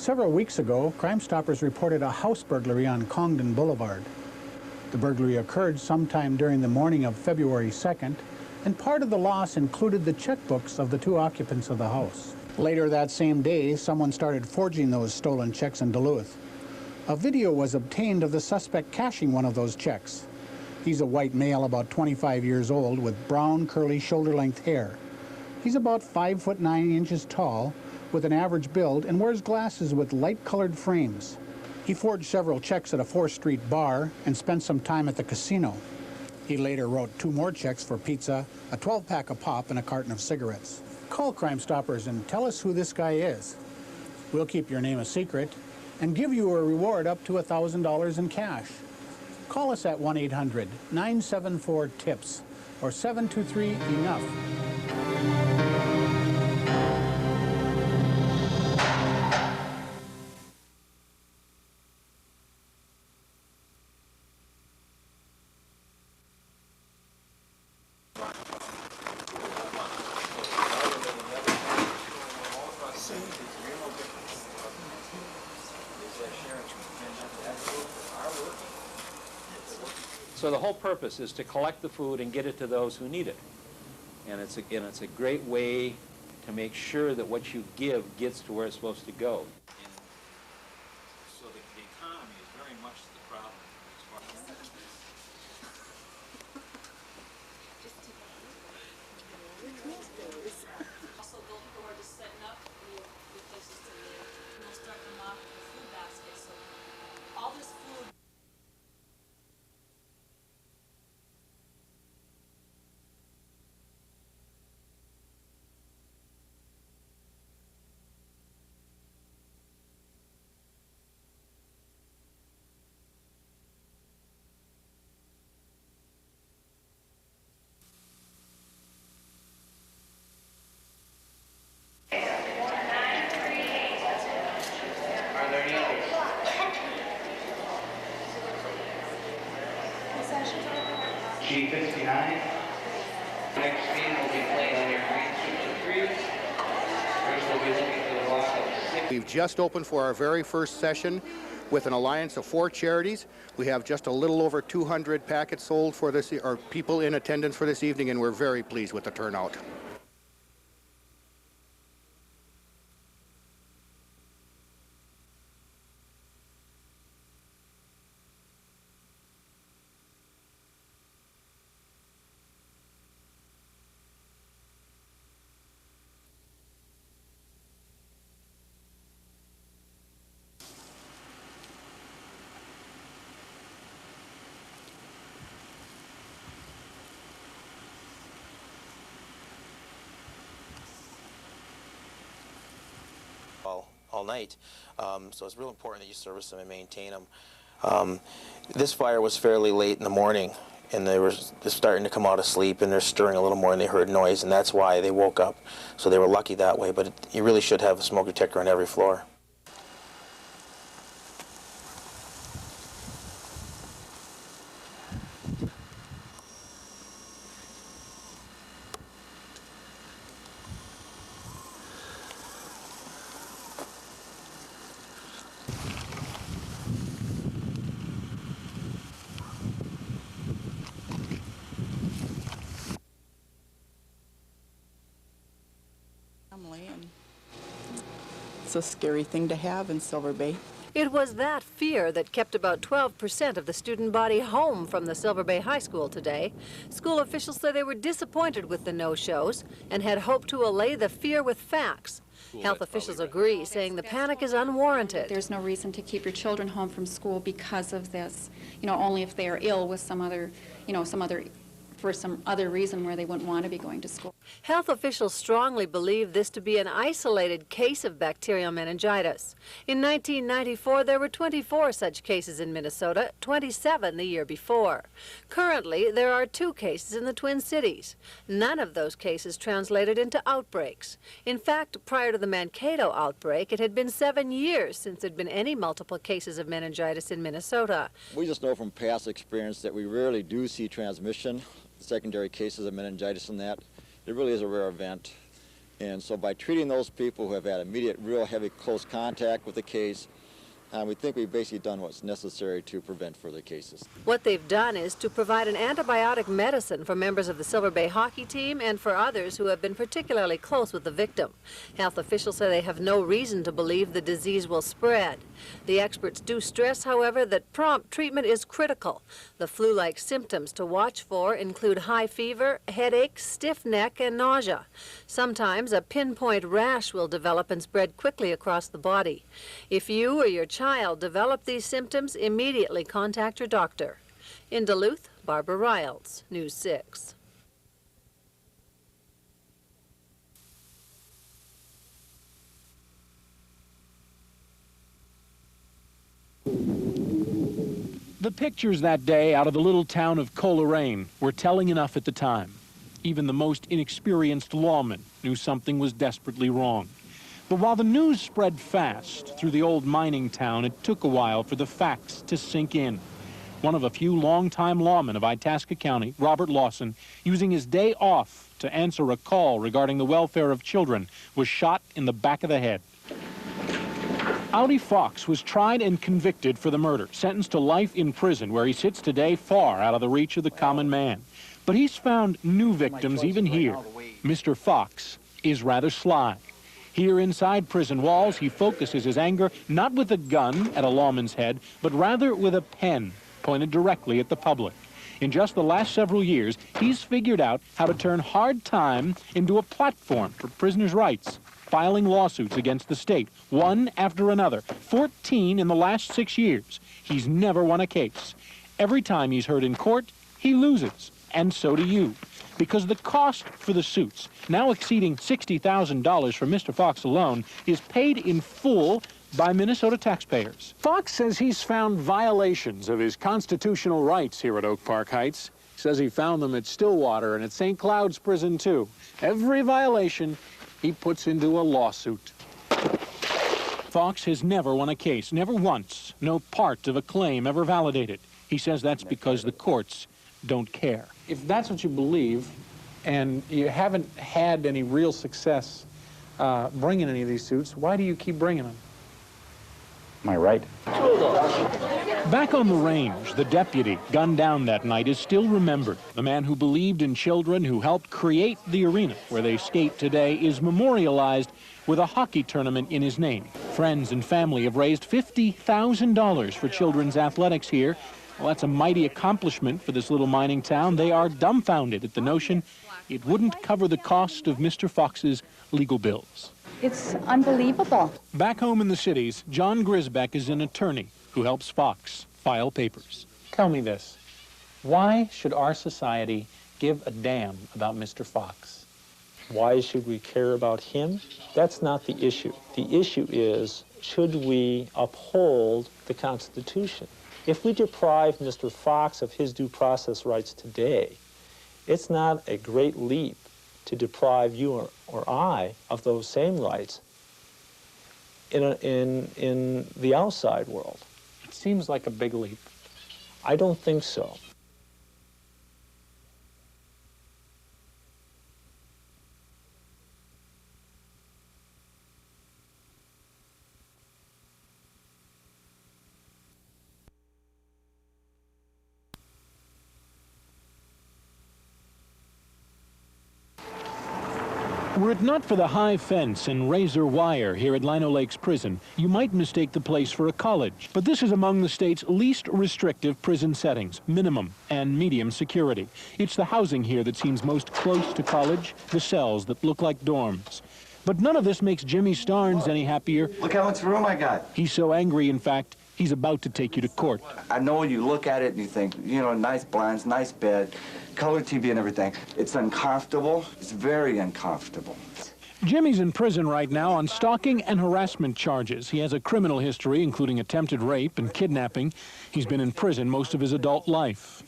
Several weeks ago, Crime Stoppers reported a house burglary on Congdon Boulevard. The burglary occurred sometime during the morning of February 2nd, and part of the loss included the checkbooks of the two occupants of the house. Later that same day, someone started forging those stolen checks in Duluth. A video was obtained of the suspect cashing one of those checks. He's a white male about 25 years old with brown, curly, shoulder-length hair. He's about 5'9" tall, with an average build, and wears glasses with light-colored frames. He forged several checks at a 4th Street bar and spent some time at the casino. He later wrote 2 more checks for pizza, a 12-pack of pop, and a carton of cigarettes. Call Crime Stoppers and tell us who this guy is. We'll keep your name a secret and give you a reward up to $1,000 in cash. Call us at 1-800-974-TIPS or 723-ENOUGH. So the whole purpose is to collect the food and get it to those who need it. And it's a great way to make sure that what you give gets to where it's supposed to go. So the economy is very much the problem as far as also those who are just setting up the places to live, we'll start them off with the food basket. So all this food. G59. Next speed will be played on your green 223. First we'll be looking for the block of 6. We've just opened for our very first session with an alliance of 4 charities. We have just a little over 200 packets sold for this, or people in attendance for this evening, and we're very pleased with the turnout. all night, so it's real important that you service them and maintain them. This fire was fairly late in the morning, and they were just starting to come out of sleep, and they're stirring a little more, and they heard noise, and that's why they woke up. So they were lucky that way, but you really should have a smoke detector on every floor. And it's a scary thing to have in Silver Bay. It was that fear that kept about 12% of the student body home from the Silver Bay High School today. School officials say they were disappointed with the no-shows and had hoped to allay the fear with facts. Health officials agree, saying the panic is unwarranted. There's no reason to keep your children home from school because of this, only if they are ill with for some other reason where they wouldn't want to be going to school. Health officials strongly believe this to be an isolated case of bacterial meningitis. In 1994, there were 24 such cases in Minnesota, 27 the year before. Currently, there are 2 cases in the Twin Cities. None of those cases translated into outbreaks. In fact, prior to the Mankato outbreak, it had been 7 years since there had been any multiple cases of meningitis in Minnesota. We just know from past experience that we rarely do see transmission, secondary cases of meningitis and that. It really is a rare event. And so by treating those people who have had immediate, real heavy, close contact with the case, we think we've basically done what's necessary to prevent further cases. What they've done is to provide an antibiotic medicine for members of the Silver Bay hockey team and for others who have been particularly close with the victim. Health officials say they have no reason to believe the disease will spread. The experts do stress, however, that prompt treatment is critical. The flu-like symptoms to watch for include high fever, headache, stiff neck, and nausea. Sometimes a pinpoint rash will develop and spread quickly across the body. If you or your child develop these symptoms, immediately contact your doctor. In Duluth, Barbara Riles, News 6. The pictures that day out of the little town of Coleraine were telling enough at the time. Even the most inexperienced lawman knew something was desperately wrong. But while the news spread fast through the old mining town, it took a while for the facts to sink in. One of a few longtime lawmen of Itasca County, Robert Lawson, using his day off to answer a call regarding the welfare of children, was shot in the back of the head. Audi Fox was tried and convicted for the murder, sentenced to life in prison, where he sits today far out of the reach of the common man. But he's found new victims even here. Mr. Fox is rather sly. Here inside prison walls, he focuses his anger not with a gun at a lawman's head, but rather with a pen pointed directly at the public. In just the last several years, he's figured out how to turn hard time into a platform for prisoners' rights, filing lawsuits against the state, one after another, 14 in the last 6 years. He's never won a case. Every time he's heard in court, he loses, and so do you. Because the cost for the suits, now exceeding $60,000 for Mr. Fox alone, is paid in full by Minnesota taxpayers. Fox says he's found violations of his constitutional rights here at Oak Park Heights. He says he found them at Stillwater and at St. Cloud's Prison, too. Every violation he puts into a lawsuit. Fox has never won a case, never once, no part of a claim ever validated. He says that's because the courts don't care. If that's what you believe, and you haven't had any real success bringing any of these suits, why do you keep bringing them? Am I right? Back on the range, the deputy gunned down that night is still remembered. The man who believed in children, who helped create the arena where they skate today, is memorialized with a hockey tournament in his name. Friends and family have raised $50,000 for children's athletics here. Well, that's a mighty accomplishment for this little mining town. They are dumbfounded at the notion it wouldn't cover the cost of Mr. Fox's legal bills. It's unbelievable. Back home in the cities, John Grisbeck is an attorney who helps Fox file papers. Tell me this, why should our society give a damn about Mr. Fox? Why should we care about him? That's not the issue. The issue is, should we uphold the Constitution? If we deprive Mr. Fox of his due process rights today, it's not a great leap to deprive you or I of those same rights in the outside world. It seems like a big leap. I don't think so. Were it not for the high fence and razor wire here at Lino Lakes Prison, you might mistake the place for a college. But this is among the state's least restrictive prison settings, minimum and medium security. It's the housing here that seems most close to college, the cells that look like dorms. But none of this makes Jimmy Starnes any happier. Look how much room I got. He's so angry, in fact, he's about to take you to court. I know you look at it and you think, you know, nice blinds, nice bed, color TV and everything. It's uncomfortable. It's very uncomfortable. Jimmy's in prison right now on stalking and harassment charges. He has a criminal history, including attempted rape and kidnapping. He's been in prison most of his adult life.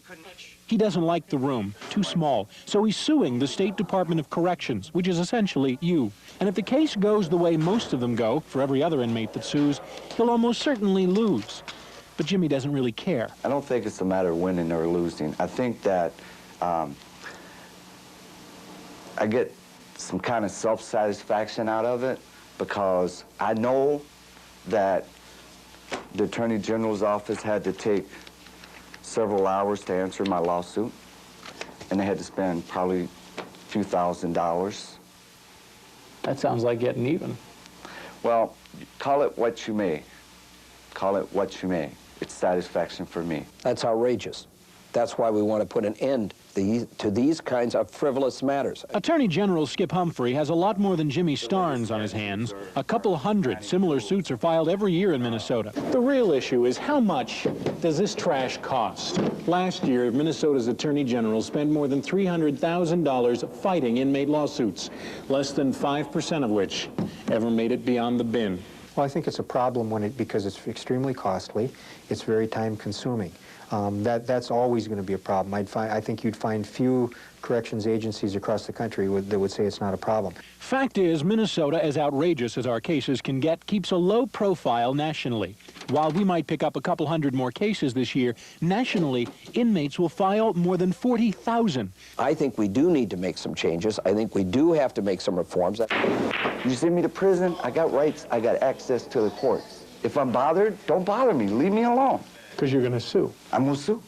He doesn't like the room, too small, so he's suing the State Department of Corrections, which is essentially you. And if the case goes the way most of them go, for every other inmate that sues, he'll almost certainly lose. But Jimmy doesn't really care. I don't think it's a matter of winning or losing. I think that I get some kind of self-satisfaction out of it, because I know that the Attorney General's office had to take several hours to answer my lawsuit, and they had to spend probably a few $1,000s. That sounds like getting even. Well, call it what you may. Call it what you may. It's satisfaction for me. That's outrageous. That's why we want to put an end to these kinds of frivolous matters. Attorney General Skip Humphrey has a lot more than Jimmy Starnes on his hands. A couple hundred similar suits are filed every year in Minnesota. The real issue is how much does this trash cost? Last year, Minnesota's Attorney General spent more than $300,000 fighting inmate lawsuits, less than 5% of which ever made it beyond the bin. Well, I think it's a problem because it's extremely costly. It's very time-consuming. That's always going to be a problem. I think you'd find few corrections agencies across the country that would say it's not a problem. Fact is, Minnesota, as outrageous as our cases can get, keeps a low profile nationally. While we might pick up a couple hundred more cases this year, nationally, inmates will file more than 40,000. I think we do need to make some changes. I think we do have to make some reforms. You send me to prison, I got rights, I got access to the courts. If I'm bothered, don't bother me, leave me alone. Because you're going to sue. I'm going to sue.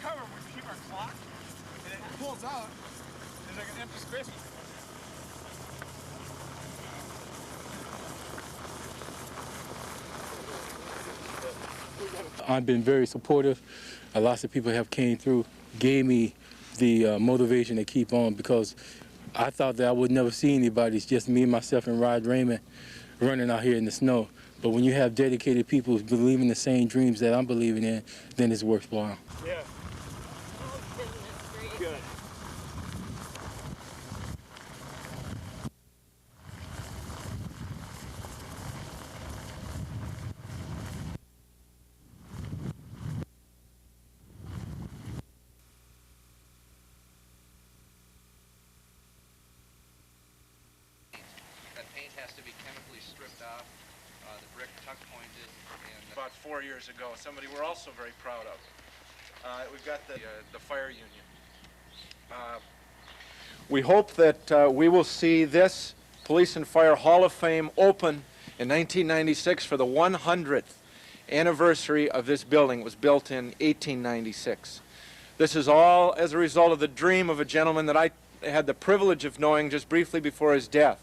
Cover, we keep our clock, and it pulls out, there's like an empty space. I've been very supportive. Lots of people have came through, gave me the motivation to keep on, because I thought that I would never see anybody. It's just me, myself, and Rod Raymond running out here in the snow. But when you have dedicated people believing the same dreams that I'm believing in, then it's worthwhile. Yeah. Good. That paint has to be chemically stripped off, the brick tuck pointed. And about 4 years ago, somebody we're also very proud of. We've got the fire union. We hope that we will see this Police and Fire Hall of Fame open in 1996 for the 100th anniversary of this building. It was built in 1896. This is all as a result of the dream of a gentleman that I had the privilege of knowing just briefly before his death,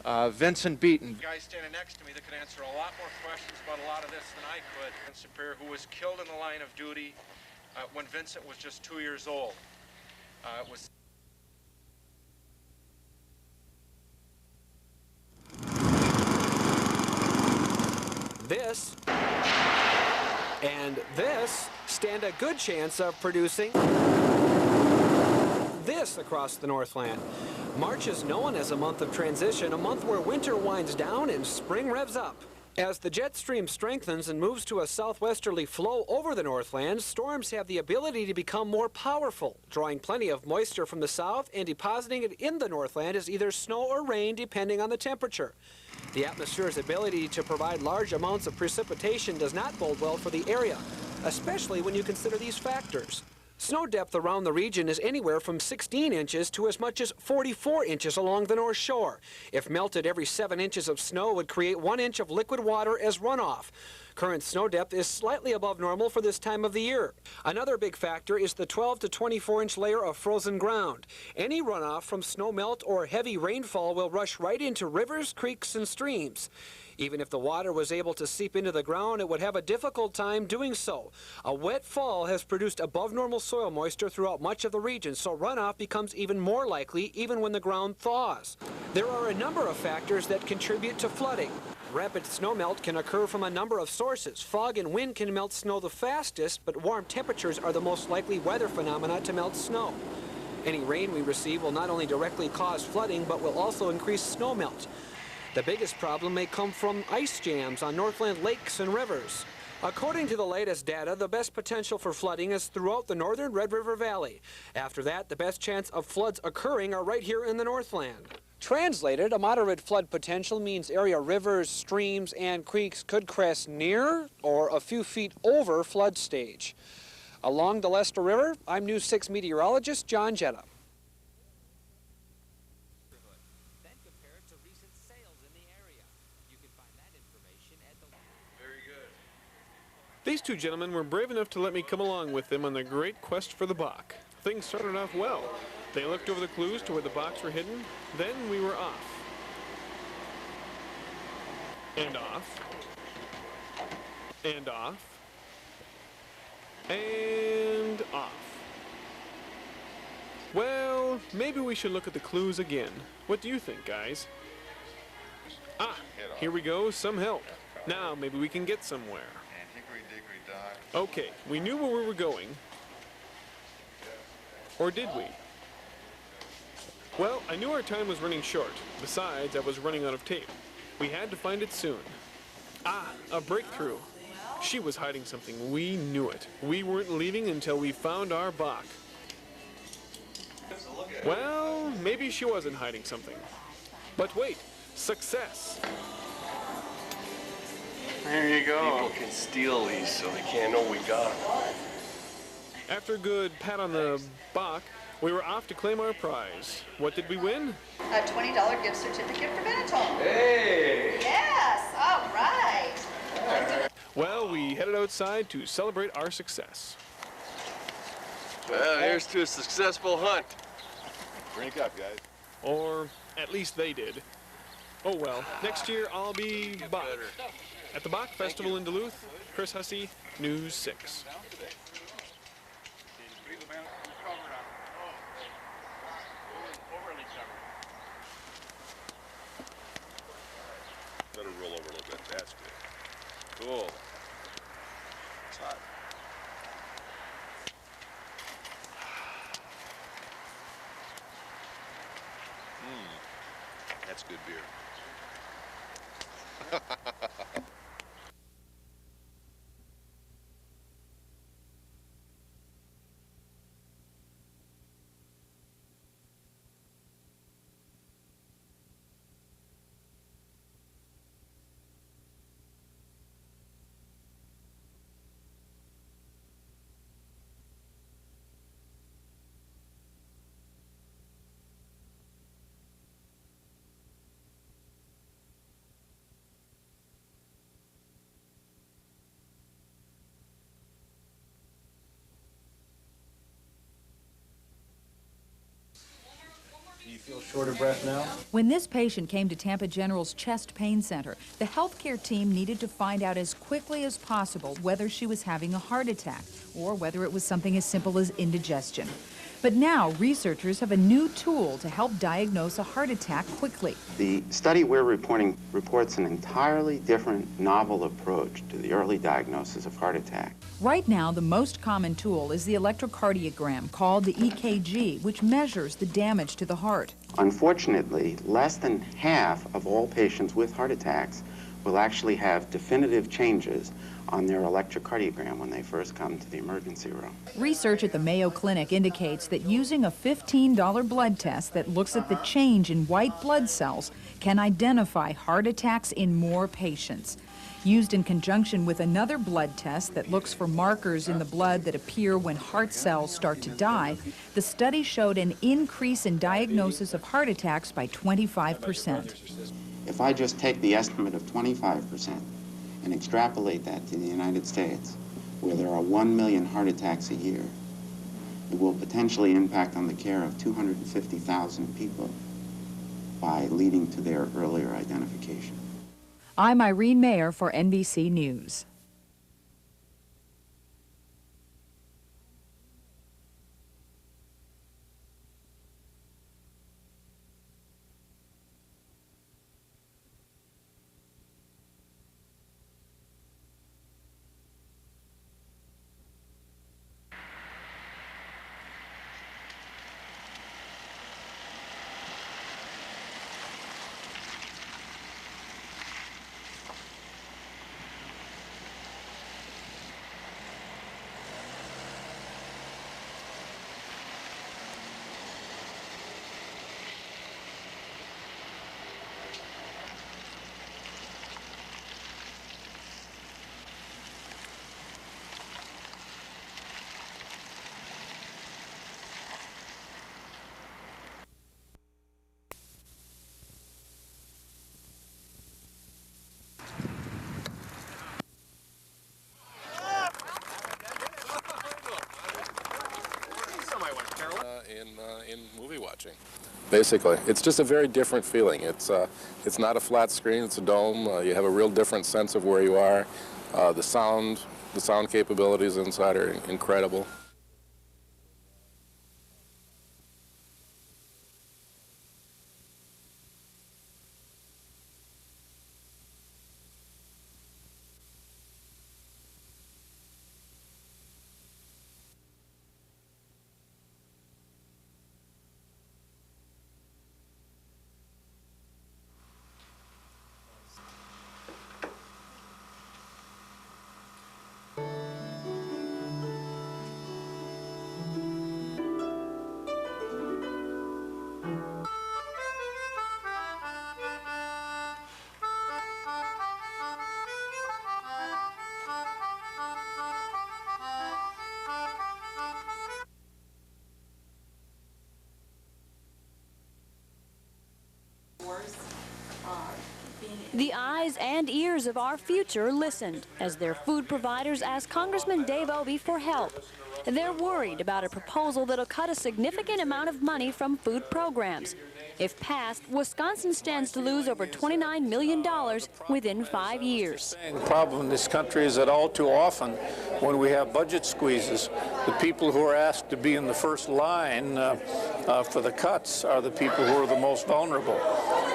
Vincent Beaton. The guy standing next to me that could answer a lot more questions about a lot of this than I could. Superior, who was killed in the line of duty when Vincent was just 2 years old. This and this stand a good chance of producing this across the Northland. March is known as a month of transition, a month where winter winds down and spring revs up. As the jet stream strengthens and moves to a southwesterly flow over the Northland, storms have the ability to become more powerful, drawing plenty of moisture from the south and depositing it in the Northland as either snow or rain, depending on the temperature. The atmosphere's ability to provide large amounts of precipitation does not bode well for the area, especially when you consider these factors. Snow depth around the region is anywhere from 16 inches to as much as 44 inches along the North Shore. If melted, every 7 inches of snow would create 1 inch of liquid water as runoff. Current snow depth is slightly above normal for this time of the year. Another big factor is the 12 to 24-inch layer of frozen ground. Any runoff from snow melt or heavy rainfall will rush right into rivers, creeks, and streams. Even if the water was able to seep into the ground, it would have a difficult time doing so. A wet fall has produced above normal soil moisture throughout much of the region, so runoff becomes even more likely even when the ground thaws. There are a number of factors that contribute to flooding. Rapid snowmelt can occur from a number of sources. Fog and wind can melt snow the fastest, but warm temperatures are the most likely weather phenomena to melt snow. Any rain we receive will not only directly cause flooding, but will also increase snowmelt. The biggest problem may come from ice jams on Northland lakes and rivers. According to the latest data, the best potential for flooding is throughout the northern Red River Valley. After that, the best chance of floods occurring are right here in the Northland. Translated, a moderate flood potential means area rivers, streams, and creeks could crest near or a few feet over flood stage. Along the Leicester River, I'm News 6 meteorologist John Jetta. These two gentlemen were brave enough to let me come along with them on their great quest for the Bach. Things started off well. They looked over the clues to where the Bachs were hidden, then we were off. And off. And off. And off. Well, maybe we should look at the clues again. What do you think, guys? Ah, here we go, some help. Now maybe we can get somewhere. Okay, we knew where we were going. Or did we? Well, I knew our time was running short. Besides, I was running out of tape. We had to find it soon. Ah, a breakthrough. She was hiding something. We knew it. We weren't leaving until we found our Bach. Well, maybe she wasn't hiding something. But wait, success. There you go. People can steal these so they can't know we got them. After a good pat on the Bach, we were off to claim our prize. What did we win? A $20 gift certificate for Benetton. Hey! Yes, all right. Well, we headed outside to celebrate our success. Well, here's to a successful hunt. Drink up, guys. Or at least they did. Oh well, next year I'll be Bach. At the Bach Festival in Duluth, Chris Hussey, News 6. Let it roll over a little bit. That's good. Cool. It's hot. That's good beer. Do you feel short of breath now? When this patient came to Tampa General's Chest Pain Center, the healthcare team needed to find out as quickly as possible whether she was having a heart attack or whether it was something as simple as indigestion. But now researchers have a new tool to help diagnose a heart attack quickly. The study we're reporting reports an entirely different novel approach to the early diagnosis of heart attack. Right now, the most common tool is the electrocardiogram called the EKG, which measures the damage to the heart. Unfortunately, less than half of all patients with heart attacks will actually have definitive changes on their electrocardiogram when they first come to the emergency room. Research at the Mayo Clinic indicates that using a $15 blood test that looks at the change in white blood cells can identify heart attacks in more patients. Used in conjunction with another blood test that looks for markers in the blood that appear when heart cells start to die, the study showed an increase in diagnosis of heart attacks by 25%. If I just take the estimate of 25% and extrapolate that to the United States, where there are 1 million heart attacks a year, it will potentially impact on the care of 250,000 people by leading to their earlier identification. I'm Irene Mayer for NBC News. in movie watching. Basically, it's just a very different feeling. It's not a flat screen; it's a dome. You have a real different sense of where you are. The sound capabilities inside are incredible. The eyes and ears of our future listened as their food providers asked Congressman Dave Obey for help. They're worried about a proposal that'll cut a significant amount of money from food programs. If passed, Wisconsin stands to lose over $29 million within 5 years. The problem in this country is that all too often, when we have budget squeezes, the people who are asked to be in the first line for the cuts are the people who are the most vulnerable.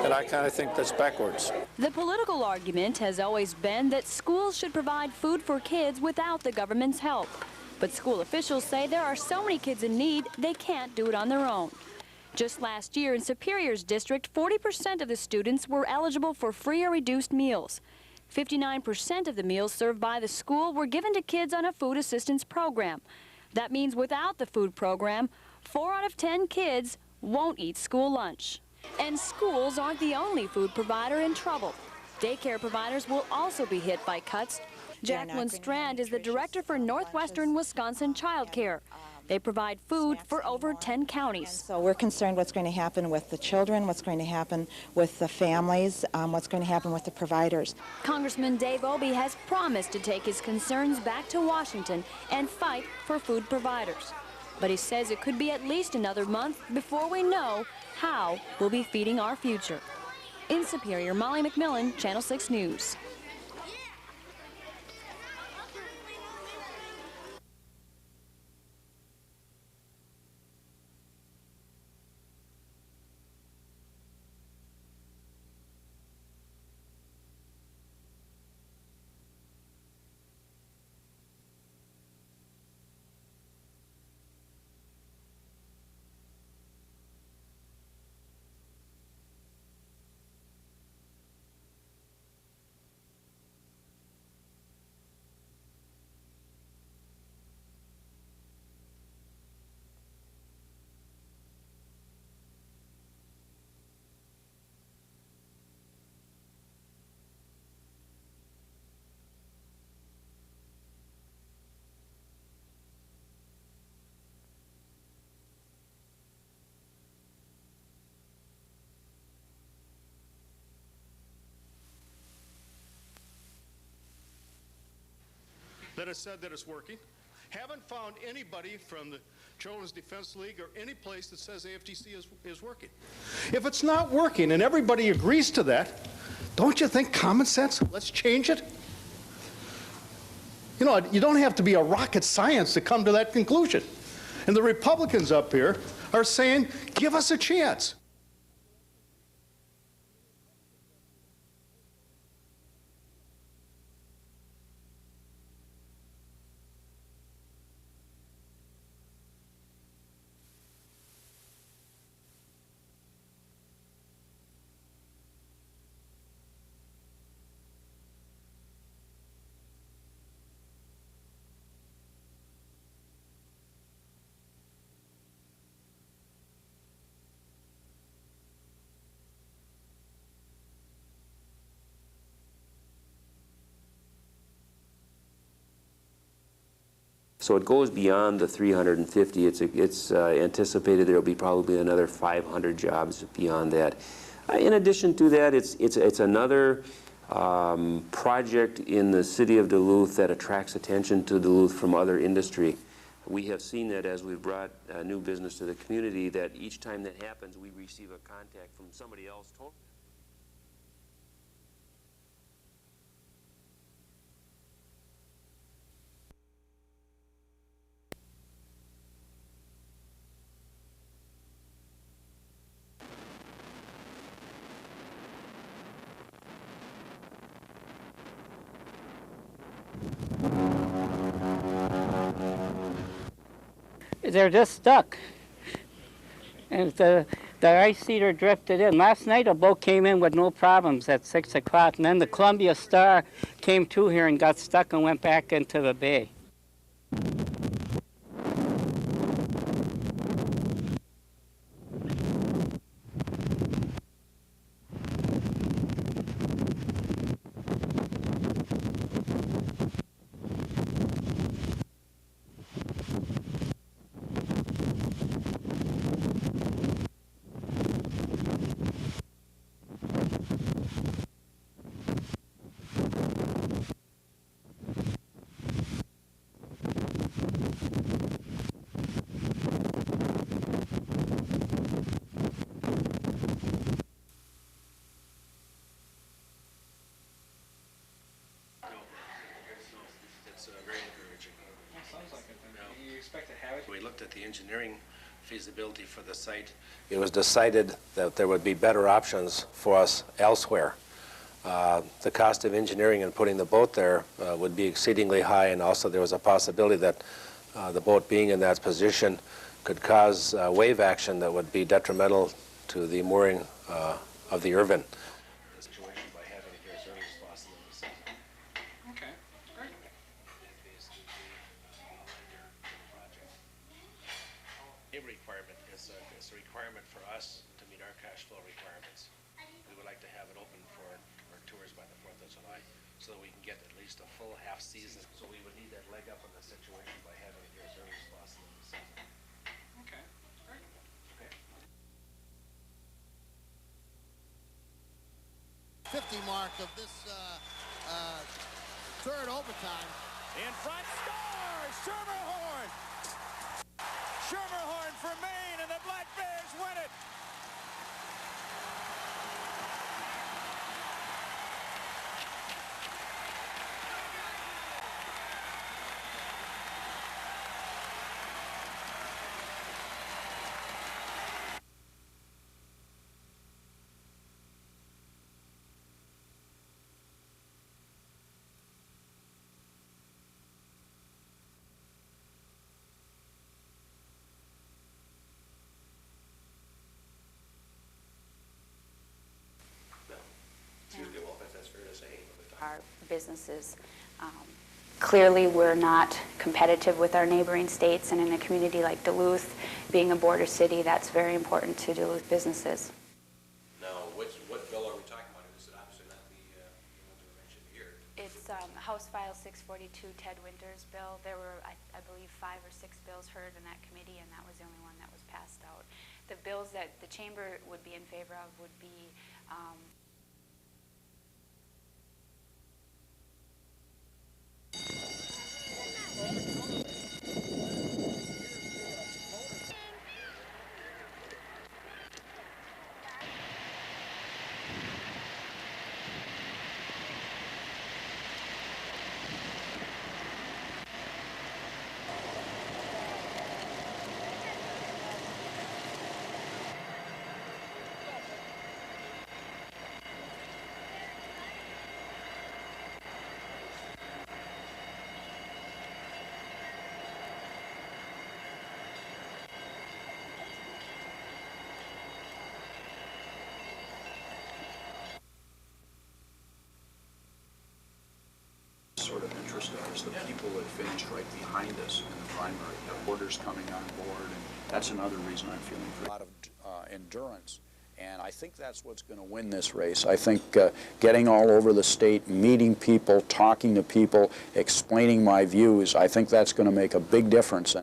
And I kind of think that's backwards. The political argument has always been that schools should provide food for kids without the government's help. But school officials say there are so many kids in need, they can't do it on their own. Just last year in Superior's district, 40% of the students were eligible for free or reduced meals. 59% of the meals served by the school were given to kids on a food assistance program. That means without the food program, 4 out of 10 kids won't eat school lunch. And schools aren't the only food provider in trouble. Daycare providers will also be hit by cuts. Jacqueline Strand is the director for Northwestern Wisconsin Child Care. They provide food for over 10 counties. So we're concerned what's going to happen with the children, what's going to happen with the families, what's going to happen with the providers. Congressman Dave Obey has promised to take his concerns back to Washington and fight for food providers. But he says it could be at least another month before we know how we'll be feeding our future. In Superior, Molly McMillan, Channel 6 News. That has said that it's working. Haven't found anybody from the Children's Defense League or any place that says AFTC is working. If it's not working and everybody agrees to that, don't you think common sense? Let's change it. You know, you don't have to be a rocket science to come to that conclusion. And the Republicans up here are saying, give us a chance. So it goes beyond the 350. It's anticipated there will be probably another 500 jobs beyond that. In addition to that, it's another project in the city of Duluth that attracts attention to Duluth from other industry. We have seen that as we've brought new business to the community, that each time that happens, we receive a contact from somebody else totally. They're just stuck. And the ice cedar drifted in. Last night a boat came in with no problems at 6 o'clock, and then the Columbia Star came to here and got stuck and went back into the bay. We looked at the engineering feasibility for the site. It was decided that there would be better options for us elsewhere. The cost of engineering and putting the boat there would be exceedingly high, and also there was a possibility that the boat being in that position could cause wave action that would be detrimental to the mooring of the Irvin. It's a requirement for us to meet our cash flow requirements. We would like to have it open for tours by the 4th of July so that we can get at least a full half season. So we would need that leg up in the situation by having it here as early as possible in the season. Okay. Great. Okay. 50 mark of this third overtime. In front, scores! Schermerhorn! Schermerhorn for Maine, and the Black Bears win it! Our businesses. Clearly, we're not competitive with our neighboring states, and in a community like Duluth, being a border city, that's very important to Duluth businesses. Now, what bill are we talking about? This is obviously not the one that we mentioned here. It's House File 642, Ted Winter's bill. There were, I believe, 5 or 6 bills heard in that committee, and that was the only one that was passed out. The bills that the chamber would be in favor of would be sort of interest of us, the people that finished right behind us in the primary, the boarders coming on board, and that's another reason I'm feeling a lot of endurance. And I think that's what's going to win this race. I think getting all over the state, meeting people, talking to people, explaining my views, I think that's going to make a big difference.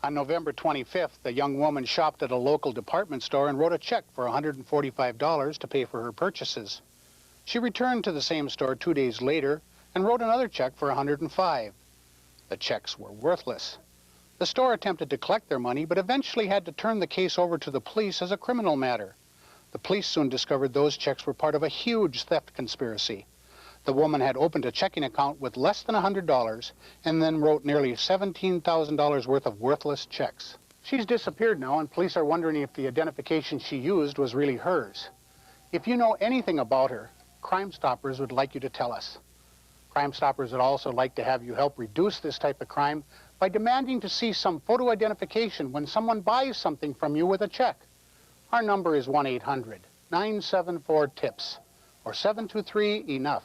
On November 25th, a young woman shopped at a local department store and wrote a check for $145 to pay for her purchases. She returned to the same store 2 days later and wrote another check for $105. The checks were worthless. The store attempted to collect their money, but eventually had to turn the case over to the police as a criminal matter. The police soon discovered those checks were part of a huge theft conspiracy. The woman had opened a checking account with less than $100 and then wrote nearly $17,000 worth of worthless checks. She's disappeared now, and police are wondering if the identification she used was really hers. If you know anything about her, Crime Stoppers would like you to tell us. Crime Stoppers would also like to have you help reduce this type of crime by demanding to see some photo identification when someone buys something from you with a check. Our number is 1-800-974-TIPS or 723-ENOUGH.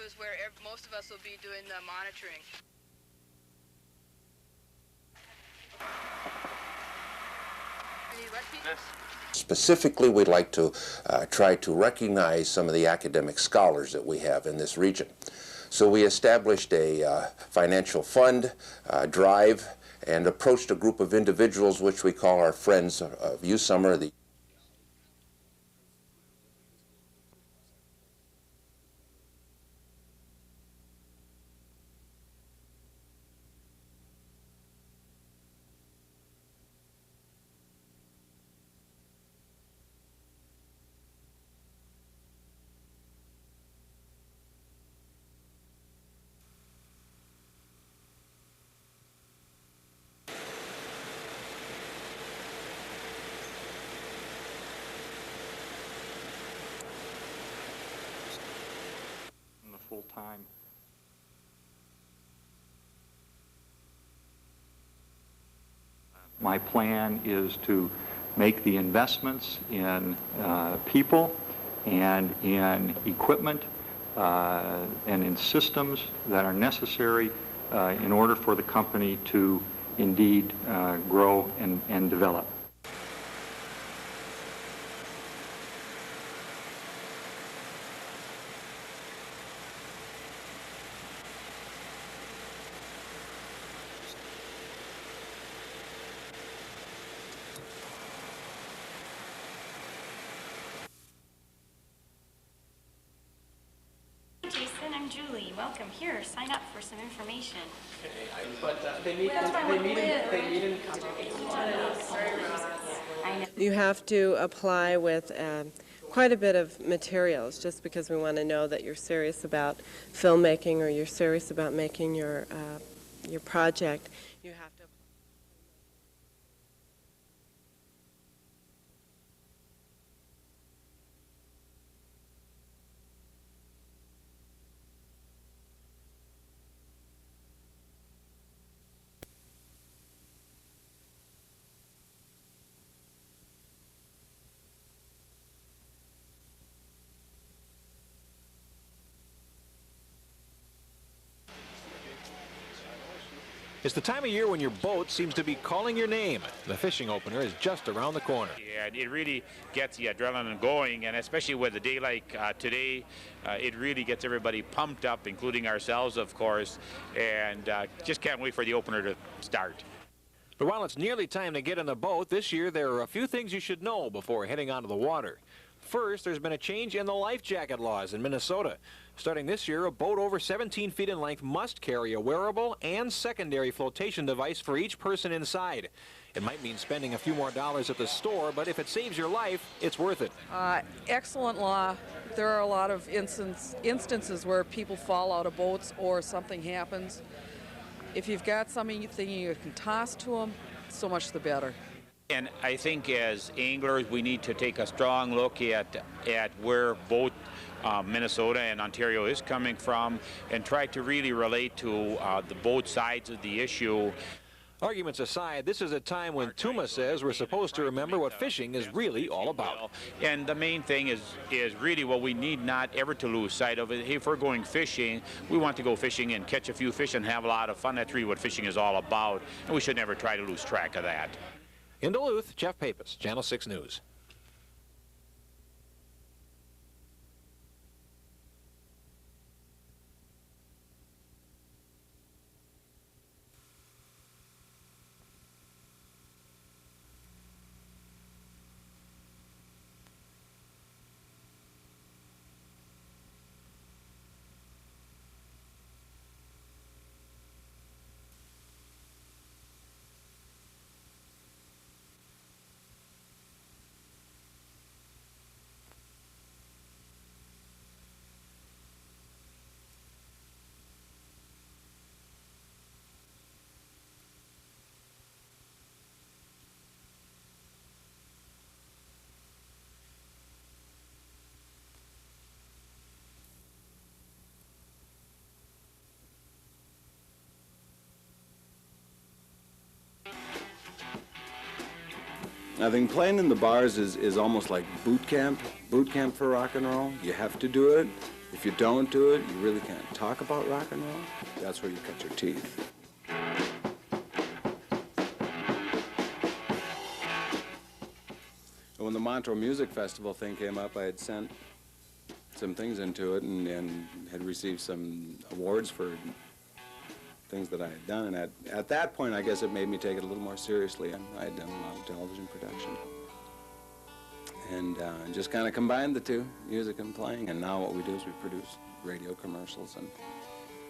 Is where most of us will be doing the monitoring. Specifically, we'd like to try to recognize some of the academic scholars that we have in this region. So we established a financial fund drive and approached a group of individuals which we call our Friends of U Summer. Full time. My plan is to make the investments in people and in equipment and in systems that are necessary in order for the company to indeed grow and develop. I'm Julie. Welcome. Here, sign up for some information. You have to apply with quite a bit of materials just because we want to know that you're serious about filmmaking or you're serious about making your project. You have to. It's the time of year when your boat seems to be calling your name. The fishing opener is just around the corner. Yeah, it really gets the adrenaline going, and especially with a day like today, it really gets everybody pumped up, including ourselves, of course, and just can't wait for the opener to start. But while it's nearly time to get in the boat, this year there are a few things you should know before heading onto the water. First, there's been a change in the life jacket laws in Minnesota. Starting this year, a boat over 17 feet in length must carry a wearable and secondary flotation device for each person inside. It might mean spending a few more dollars at the store, but if it saves your life, it's worth it. Excellent law. There are a lot of instances where people fall out of boats or something happens. If you've got something you can toss to them, so much the better. And I think as anglers, we need to take a strong look at where both Minnesota and Ontario is coming from and try to really relate to the both sides of the issue. Arguments aside, this is a time when Tuma says we're supposed to remember what fishing is really all about. And the main thing is really what we need not ever to lose sight of it. If we're going fishing, we want to go fishing and catch a few fish and have a lot of fun. That's really what fishing is all about, and we should never try to lose track of that. In Duluth, Jeff Pappas, Channel 6 News. I think playing in the bars is almost like boot camp for rock and roll. You have to do it. If you don't do it, you really can't talk about rock and roll. That's where you cut your teeth. When the Montreux Music Festival thing came up, I had sent some things into it and had received some awards for things that I had done, and at that point, I guess it made me take it a little more seriously. I had done a lot of television production, and just kind of combined the two, music and playing. And now what we do is we produce radio commercials and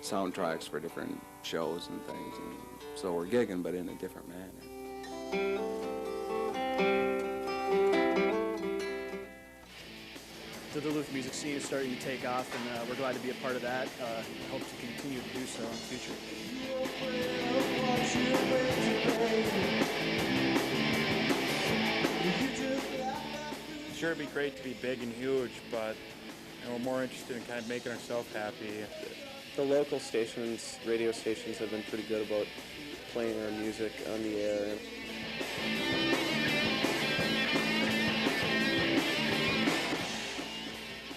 soundtracks for different shows and things, and so we're gigging, but in a different manner. The Duluth music scene is starting to take off, and we're glad to be a part of that. Hope to continue to do so in the future. Sure, it'd be great to be big and huge, but we're more interested in kind of making ourselves happy. The local stations, radio stations, have been pretty good about playing our music on the air.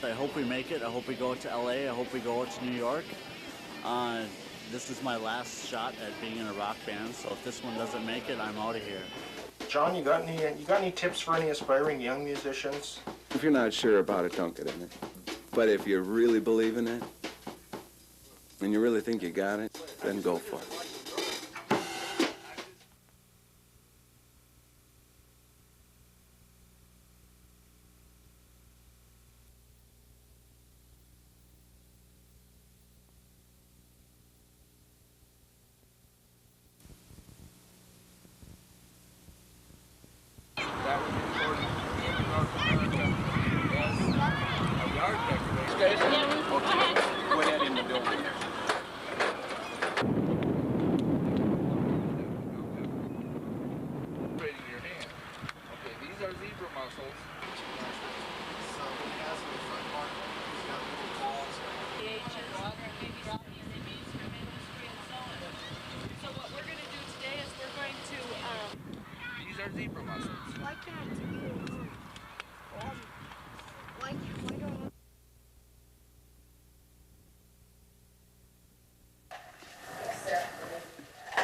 I hope we make it. I hope we go to LA. I hope we go to New York. This is my last shot at being in a rock band, so if this one doesn't make it, I'm out of here. John, you got any tips for any aspiring young musicians? If you're not sure about it, don't get in it. But if you really believe in it, and you really think you got it, then go for it.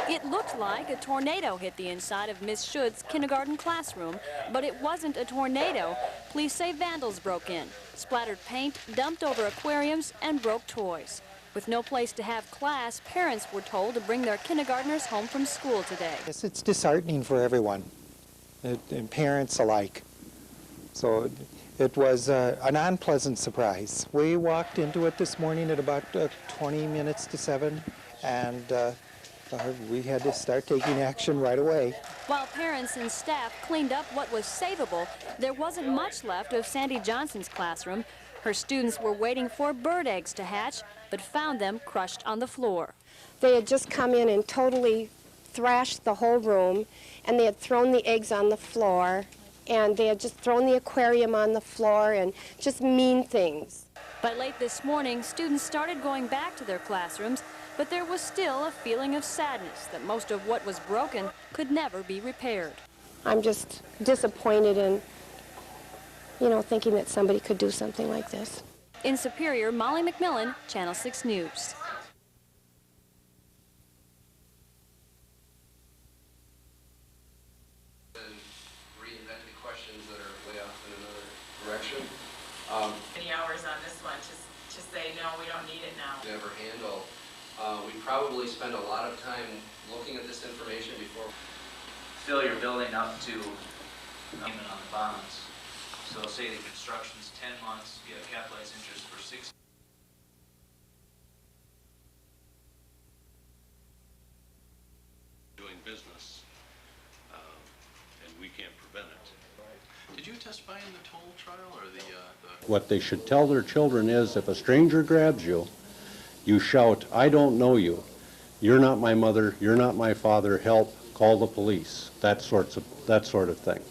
It looked like a tornado hit the inside of Miss Schut's kindergarten classroom, but it wasn't a tornado. Police say vandals broke in, splattered paint, dumped over aquariums, and broke toys. With no place to have class, parents were told to bring their kindergartners home from school today. Yes, it's disheartening for everyone, and parents alike. So it was an unpleasant surprise. We walked into it this morning at about 20 minutes to 7, and we had to start taking action right away. While parents and staff cleaned up what was savable, there wasn't much left of Sandy Johnson's classroom. Her students were waiting for bird eggs to hatch, but found them crushed on the floor. They had just come in and totally thrashed the whole room, and they had thrown the eggs on the floor, and they had just thrown the aquarium on the floor, and just mean things. By late this morning, students started going back to their classrooms. but there was still a feeling of sadness that most of what was broken could never be repaired. I'm just disappointed in, you know, thinking that somebody could do something like this. In Superior, Molly McMillan, Channel 6 News. Reinvented questions that are way off in another direction. Many hours on this one to say, no, we don't need it now. Never handle. We probably spend a lot of time looking at this information before. Still, you're building up to payment on the bonds. So say the construction's 10 months, you have capitalized interest for 6. Doing business, and we can't prevent it. Did you testify in the toll trial or the... What they should tell their children is, if a stranger grabs you, you shout, "I don't know you. You're not my mother. You're not my father. Help. Call the police." That sort of thing.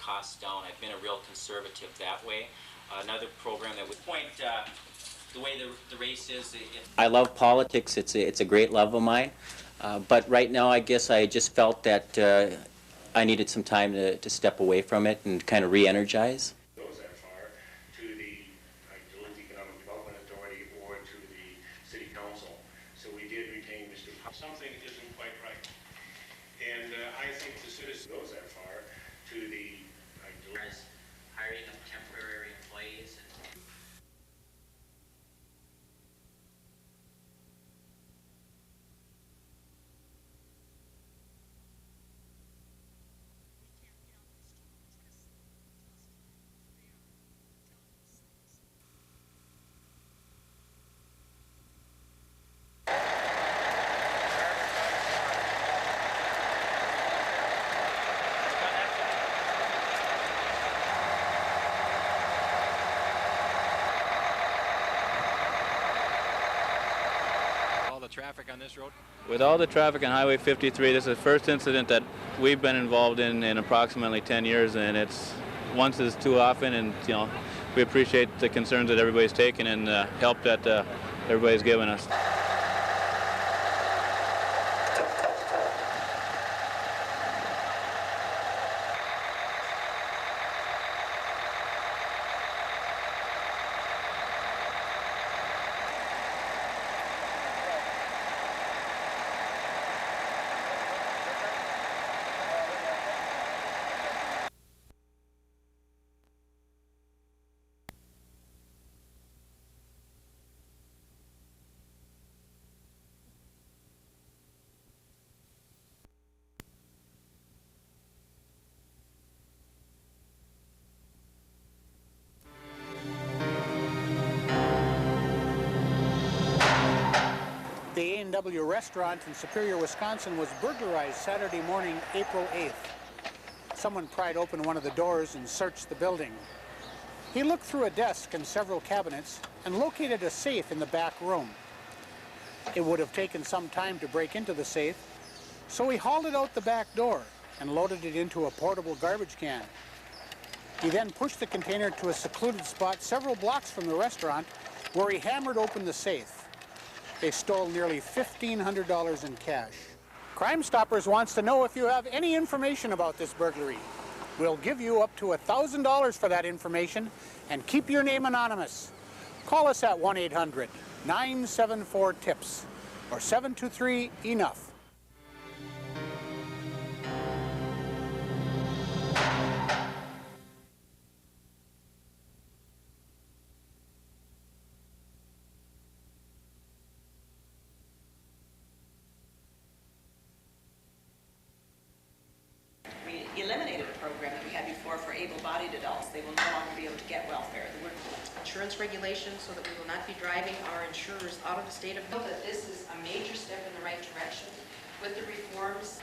Costs down. I've been a real conservative that way. Another program that would point the way the race is. I love politics. It's a great love of mine. But right now, I guess I just felt that I needed some time to step away from it and kind of re-energize. Goes that far to the Duluth Economic Development Authority or to the City Council. So we did retain Mr. Something isn't quite right. And I think the citizen goes that far to the hiring of temporary employees. Traffic on this road? With all the traffic on Highway 53, this is the first incident that we've been involved in approximately 10 years, and it's once is too often, and you know, we appreciate the concerns that everybody's taken and help that everybody's given us. The A&W restaurant in Superior, Wisconsin was burglarized Saturday morning, April 8th. Someone pried open one of the doors and searched the building. He looked through a desk and several cabinets and located a safe in the back room. It would have taken some time to break into the safe, so he hauled it out the back door and loaded it into a portable garbage can. He then pushed the container to a secluded spot several blocks from the restaurant where he hammered open the safe. They stole nearly $1,500 in cash. Crime Stoppers wants to know if you have any information about this burglary. We'll give you up to $1,000 for that information and keep your name anonymous. Call us at 1-800-974-TIPS or 723-ENOUGH. We eliminated a program that we had before for able-bodied adults. They will no longer be able to get welfare. The insurance regulations so that we will not be driving our insurers out of the state of I know that this is a major step in the right direction with the reforms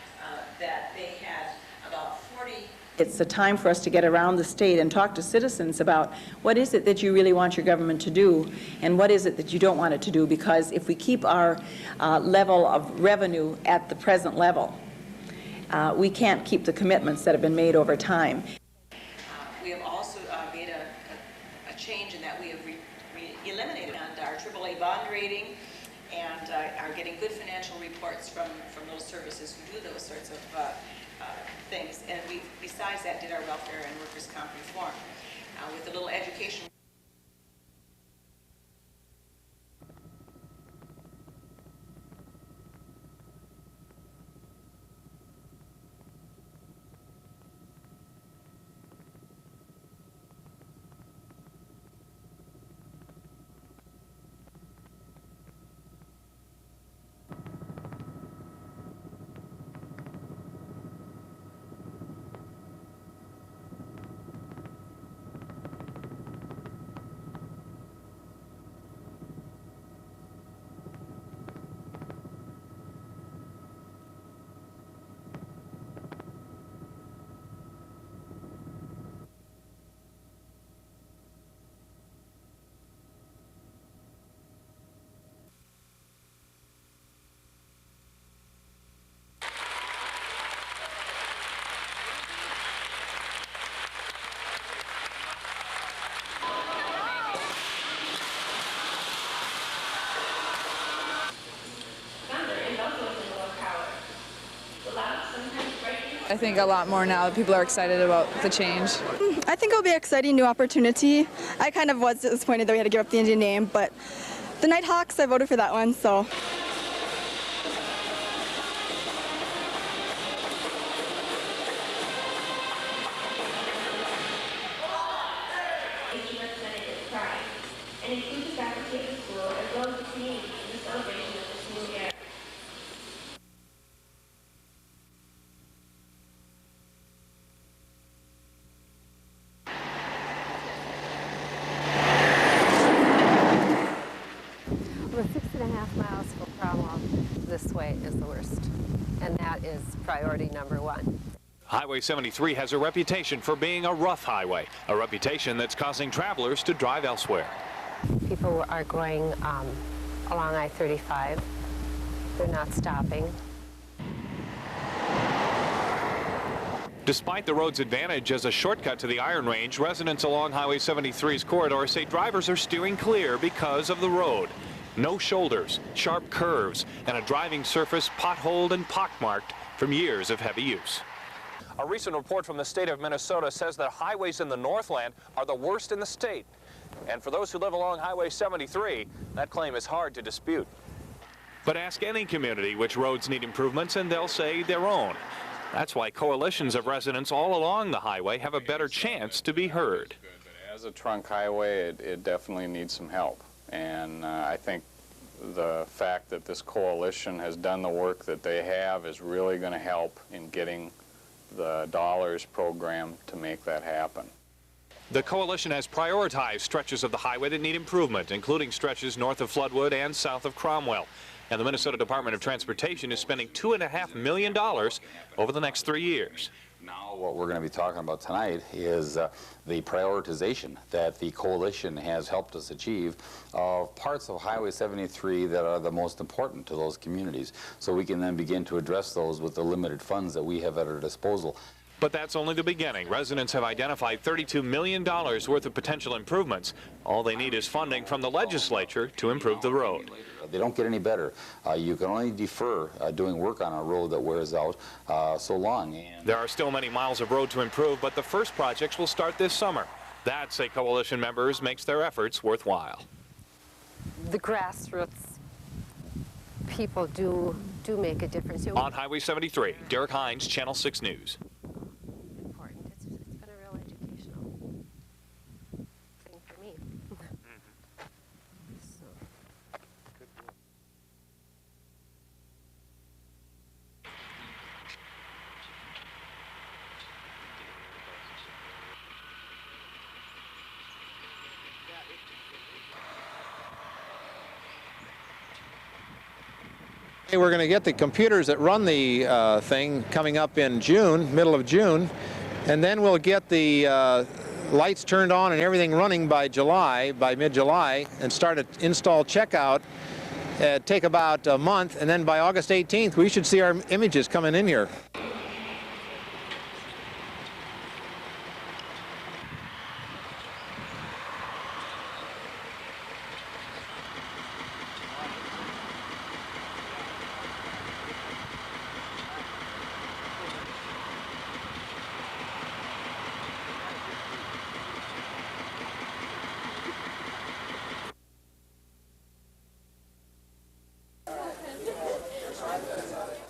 that they had about 40. It's a time for us to get around the state and talk to citizens about what is it that you really want your government to do and what is it that you don't want it to do, because if we keep our level of revenue at the present level, we can't keep the commitments that have been made over time. We have also made a change in that we have eliminated our AAA bond rating and are getting good financial reports from those services who do those sorts of things. And we, besides that, did our welfare and workers' comp reform with a little education. I think a lot more now that people are excited about the change. I think it'll be an exciting new opportunity. I kind of was disappointed that we had to give up the Indian name, but the Nighthawks, I voted for that one, so. And includes the faculty of the school as well as the community in the celebration of this new era. Well, the 6.5 miles from Cromwell this way is the worst, and that is priority number one. Highway 73 has a reputation for being a rough highway, a reputation that's causing travelers to drive elsewhere. People are going along I-35. They're not stopping. Despite the road's advantage as a shortcut to the Iron Range, residents along Highway 73's corridor say drivers are steering clear because of the road. No shoulders, sharp curves, and a driving surface potholed and pockmarked from years of heavy use. A recent report from the state of Minnesota says that highways in the Northland are the worst in the state. And for those who live along Highway 73, that claim is hard to dispute. But ask any community which roads need improvements and they'll say their own. That's why coalitions of residents all along the highway have a better chance to be heard. As a trunk highway, it definitely needs some help. And I think the fact that this coalition has done the work that they have is really going to help in getting the dollars program to make that happen. The coalition has prioritized stretches of the highway that need improvement, including stretches north of Floodwood and south of Cromwell. And the Minnesota Department of Transportation is spending $2.5 million over the next 3 years. Now what we're going to be talking about tonight is the prioritization that the coalition has helped us achieve of parts of Highway 73 that are the most important to those communities, so we can then begin to address those with the limited funds that we have at our disposal. But that's only the beginning. Residents have identified $32 million worth of potential improvements. All they need is funding from the legislature to improve the road. They don't get any better. You can only defer doing work on a road that wears out so long. And there are still many miles of road to improve, but the first projects will start this summer. That, say coalition members, makes their efforts worthwhile. The grassroots people do make a difference. On Highway 73, Derek Hines, Channel 6 News. It's been a real educational thing for me. We're going to get the computers that run the thing coming up in June, middle of June, and then we'll get the lights turned on and everything running by July, by mid-July, and start to install checkout. Take about a month, and then by August 18th we should see our images coming in here.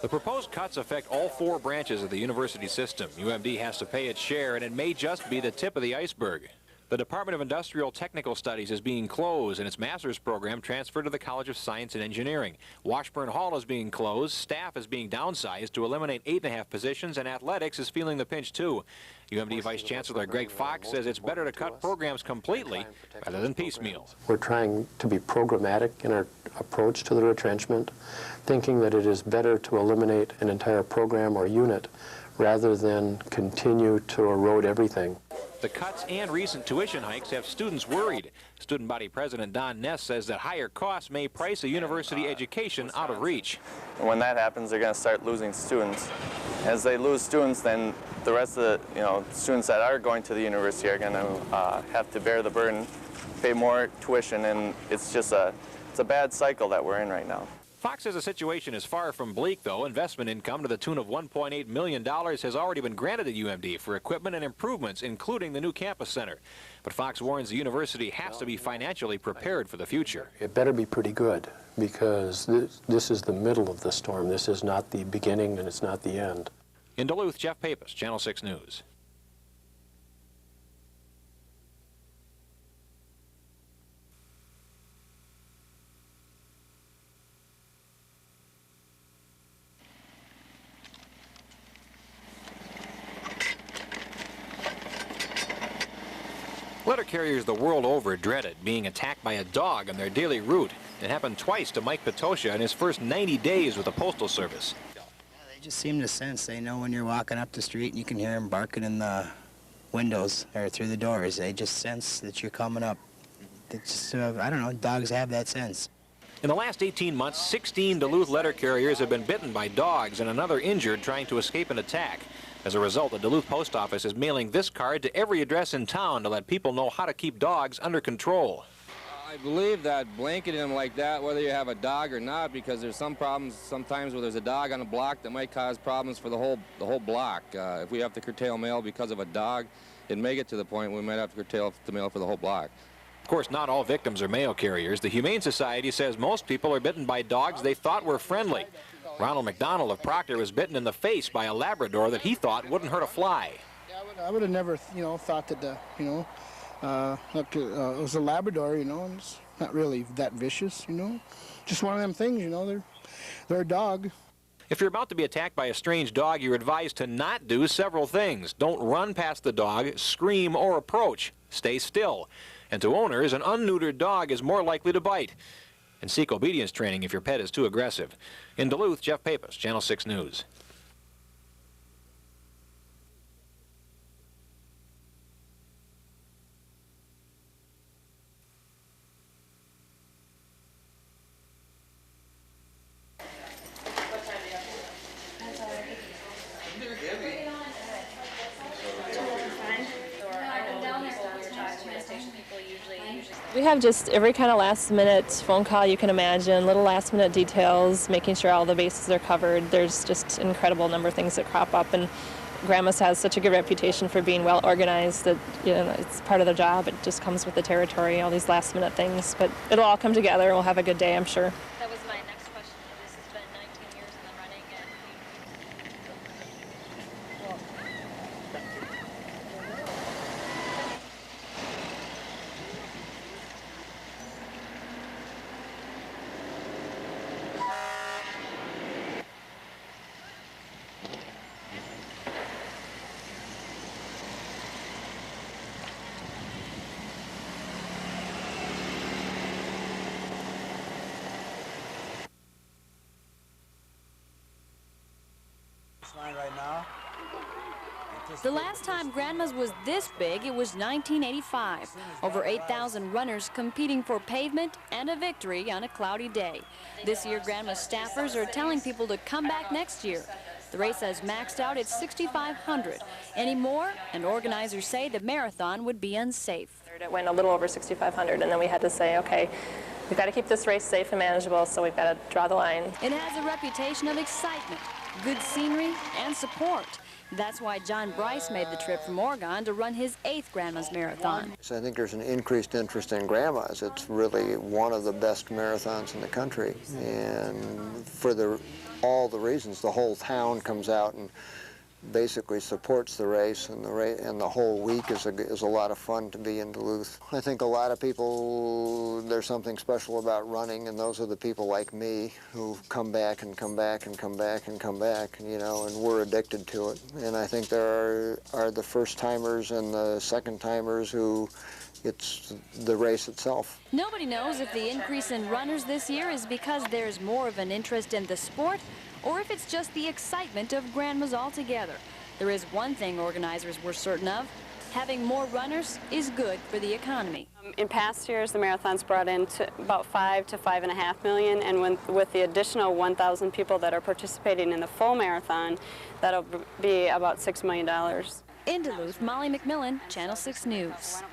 The proposed cuts affect all 4 branches of the university system. UMD has to pay its share, and it may just be the tip of the iceberg. The Department of Industrial Technical Studies is being closed and its master's program transferred to the College of Science and Engineering. Washburn Hall is being closed, staff is being downsized to eliminate 8.5 positions, and athletics is feeling the pinch too. UMD Vice Chancellor Greg Fox says it's better to cut programs completely rather than piecemeal. We're trying to be programmatic in our approach to the retrenchment, thinking that it is better to eliminate an entire program or unit rather than continue to erode everything. The cuts and recent tuition hikes have students worried. Student body president Don Ness says that higher costs may price a university education out of reach. When that happens, they're going to start losing students. As they lose students, then the rest of the students that are going to the university are going to have to bear the burden, pay more tuition, and it's a bad cycle that we're in right now. Fox says the situation is far from bleak, though. Investment income to the tune of $1.8 million has already been granted to UMD for equipment and improvements, including the new campus center. But Fox warns the university has to be financially prepared for the future. It better be pretty good, because this is the middle of the storm. This is not the beginning, and it's not the end. In Duluth, Jeff Pappas, Channel 6 News. Letter carriers the world over dreaded being attacked by a dog on their daily route. It happened twice to Mike Petosha in his first 90 days with the Postal Service. Yeah, they just seem to sense. They know when you're walking up the street and you can hear them barking in the windows or through the doors. They just sense that you're coming up. It's just, I don't know, dogs have that sense. In the last 18 months, 16 Duluth letter carriers have been bitten by dogs and another injured trying to escape an attack. As a result, the Duluth Post Office is mailing this card to every address in town to let people know how to keep dogs under control. I believe that blanketing them like that, whether you have a dog or not, because there's some problems sometimes where there's a dog on a block that might cause problems for the whole block. If we have to curtail mail because of a dog, it may get to the point we might have to curtail the mail for the whole block. Of course, not all victims are mail carriers. The Humane Society says most people are bitten by dogs they thought were friendly. Ronald McDonald of Proctor was bitten in the face by a Labrador that he thought wouldn't hurt a fly. I would have never, thought that, it was a Labrador, and it's not really that vicious, Just one of them things, they're a dog. If you're about to be attacked by a strange dog, you're advised to not do several things. Don't run past the dog, scream, or approach. Stay still. And to owners, an unneutered dog is more likely to bite. And seek obedience training if your pet is too aggressive. In Duluth, Jeff Pappas, Channel 6 News. have just every kind of last-minute phone call you can imagine, little last-minute details, making sure all the bases are covered. There's just an incredible number of things that crop up, and Grandma's has such a good reputation for being well organized that, you know, it's part of the job. It just comes with the territory, all these last-minute things. But it'll all come together. We'll have a good day, I'm sure. That was my next question. This has been 19 years in the running, and right now. The last time Grandma's was this big, it was 1985. Over 8,000 runners competing for pavement and a victory on a cloudy day. This year, Grandma's staffers are telling people to come back next year. The race has maxed out at 6,500. Any more, and organizers say the marathon would be unsafe. It went a little over 6,500, and then we had to say, okay, we've got to keep this race safe and manageable, so we've got to draw the line. It has a reputation of excitement, good scenery, and support. That's why John Bryce made the trip from Oregon to run his 8th Grandma's Marathon. So I think there's an increased interest in Grandma's. It's really one of the best marathons in the country. And for all the reasons, the whole town comes out and basically supports the race, and the whole week is a lot of fun to be in Duluth. I think a lot of people, there's something special about running, and those are the people like me who come back and come back and come back and come back, you know, and we're addicted to it. And I think there are the first-timers and the second-timers who it's the race itself. Nobody knows if the increase in runners this year is because there's more of an interest in the sport or if it's just the excitement of Grandma's altogether. There is one thing organizers were certain of: having more runners is good for the economy. In past years, the marathon's brought in to about 5 to 5.5 million, and with the additional 1,000 people that are participating in the full marathon, that'll be about $6 million. In Duluth, Molly McMillan, Channel 6 News.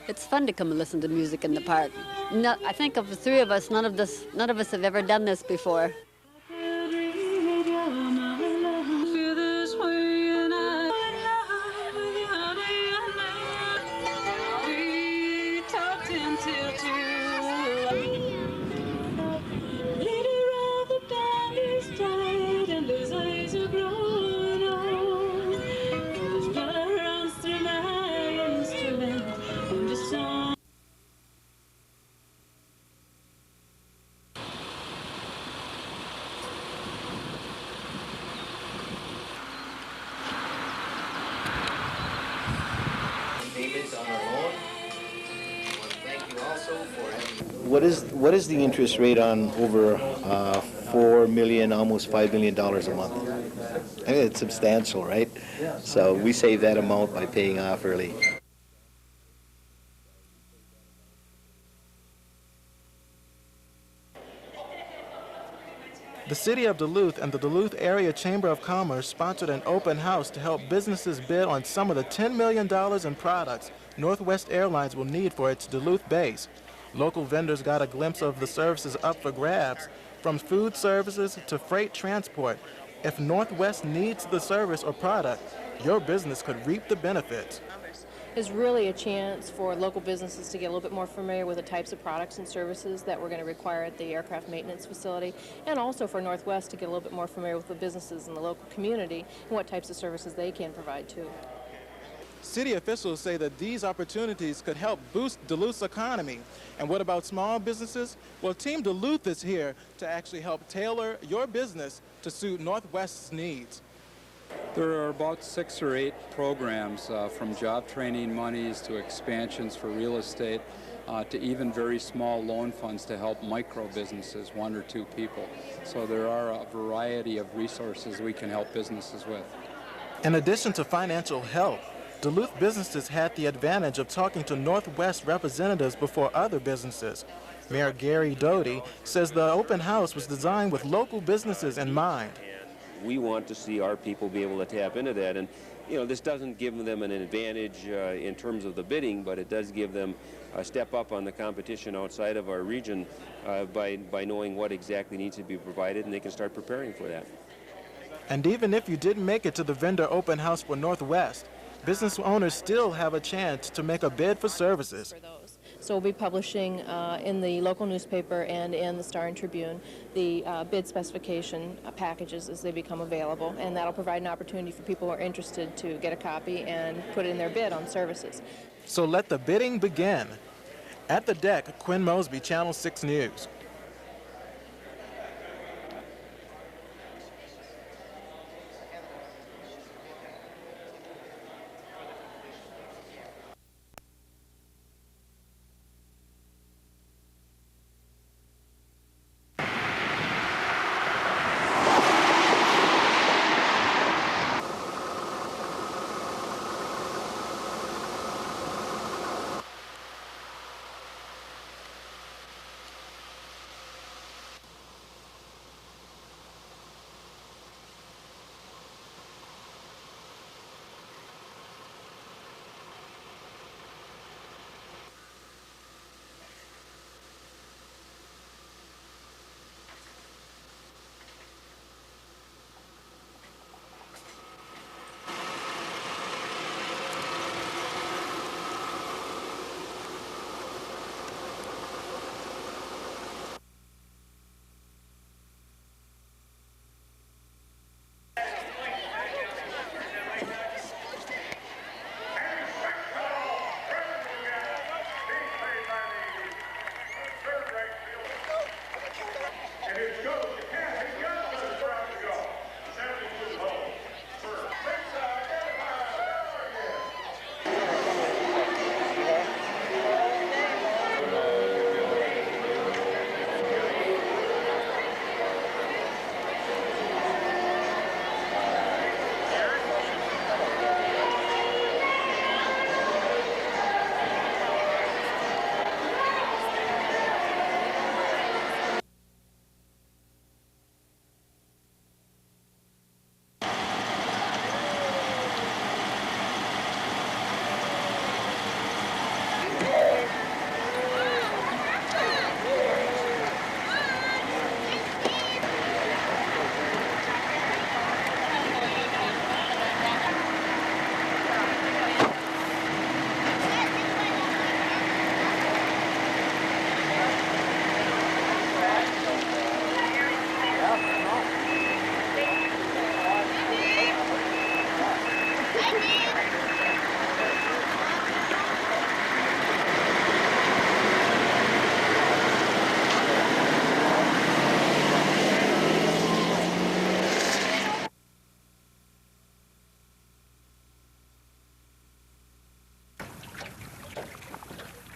It's fun to come and listen to music in the park. I think of the three of us, none of us have ever done this before. What is the interest rate on over $4 million, almost $5 million a month? I mean, it's substantial, right? So we save that amount by paying off early. The City of Duluth and the Duluth Area Chamber of Commerce sponsored an open house to help businesses bid on some of the $10 million in products Northwest Airlines will need for its Duluth base. Local vendors got a glimpse of the services up for grabs, from food services to freight transport. If Northwest needs the service or product, your business could reap the benefits. Is really a chance for local businesses to get a little bit more familiar with the types of products and services that we're going to require at the aircraft maintenance facility, and also for Northwest to get a little bit more familiar with the businesses in the local community and what types of services they can provide too. City officials say that these opportunities could help boost Duluth's economy. And what about small businesses? Well, Team Duluth is here to actually help tailor your business to suit Northwest's needs. There are about 6 or 8 programs, from job training monies to expansions for real estate, to even very small loan funds to help micro businesses, 1 or 2 people. So there are a variety of resources we can help businesses with. In addition to financial help, Duluth businesses had the advantage of talking to Northwest representatives before other businesses. Mayor Gary Doty says the open house was designed with local businesses in mind. We want to see our people be able to tap into that, and this doesn't give them an advantage in terms of the bidding, but it does give them a step up on the competition outside of our region by knowing what exactly needs to be provided, and they can start preparing for that. And even if you didn't make it to the vendor open house for Northwest, business owners still have a chance to make a bid for services. So we'll be publishing in the local newspaper and in the Star and Tribune the bid specification packages as they become available, and that'll provide an opportunity for people who are interested to get a copy and put in their bid on services. So let the bidding begin. At the deck, Quinn Mosby, Channel 6 News.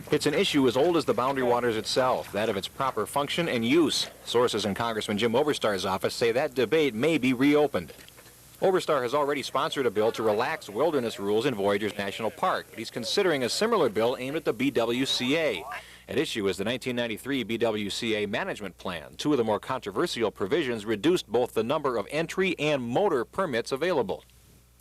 It's an issue as old as the Boundary Waters itself, that of its proper function and use. Sources in Congressman Jim Oberstar's office say that debate may be reopened. Oberstar has already sponsored a bill to relax wilderness rules in Voyageurs National Park, but he's considering a similar bill aimed at the BWCA. At issue is the 1993 BWCA Management Plan. Two of the more controversial provisions reduced both the number of entry and motor permits available.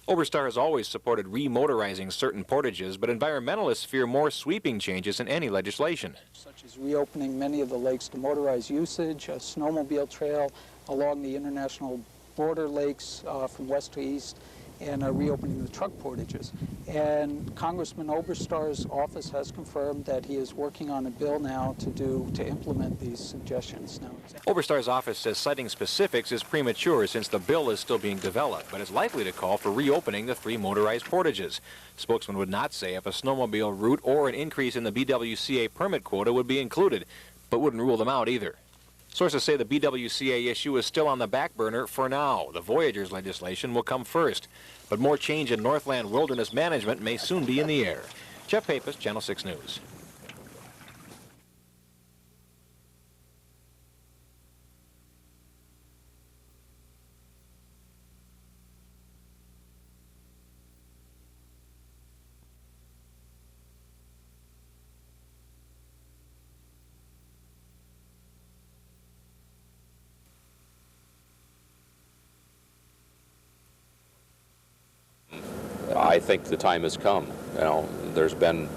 Oberstar has always supported remotorizing certain portages, but environmentalists fear more sweeping changes in any legislation. Such as reopening many of the lakes to motorized usage, a snowmobile trail along the international border lakes from west to east, and reopening the truck portages. And Congressman Oberstar's office has confirmed that he is working on a bill now to implement these suggestions. Now, Oberstar's office says citing specifics is premature since the bill is still being developed, but is likely to call for reopening the 3 motorized portages. Spokesman would not say if a snowmobile route or an increase in the BWCA permit quota would be included, but wouldn't rule them out either. Sources say the BWCA issue is still on the back burner for now. The Voyageurs legislation will come first, but more change in Northland wilderness management may soon be in the air. Jeff Pappas, Channel 6 News. I think the time has come. You know, there's been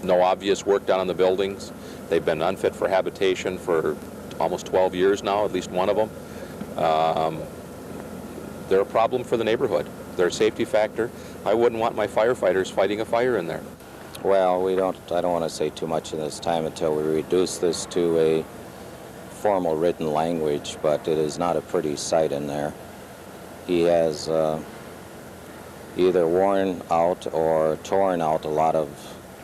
no obvious work done on the buildings. They've been unfit for habitation for almost 12 years now, at least one of them. They're a problem for the neighborhood. They're a safety factor. I wouldn't want my firefighters fighting a fire in there. Well, I don't want to say too much in this time until we reduce this to a formal written language, but it is not a pretty sight in there. He has either worn out or torn out a lot of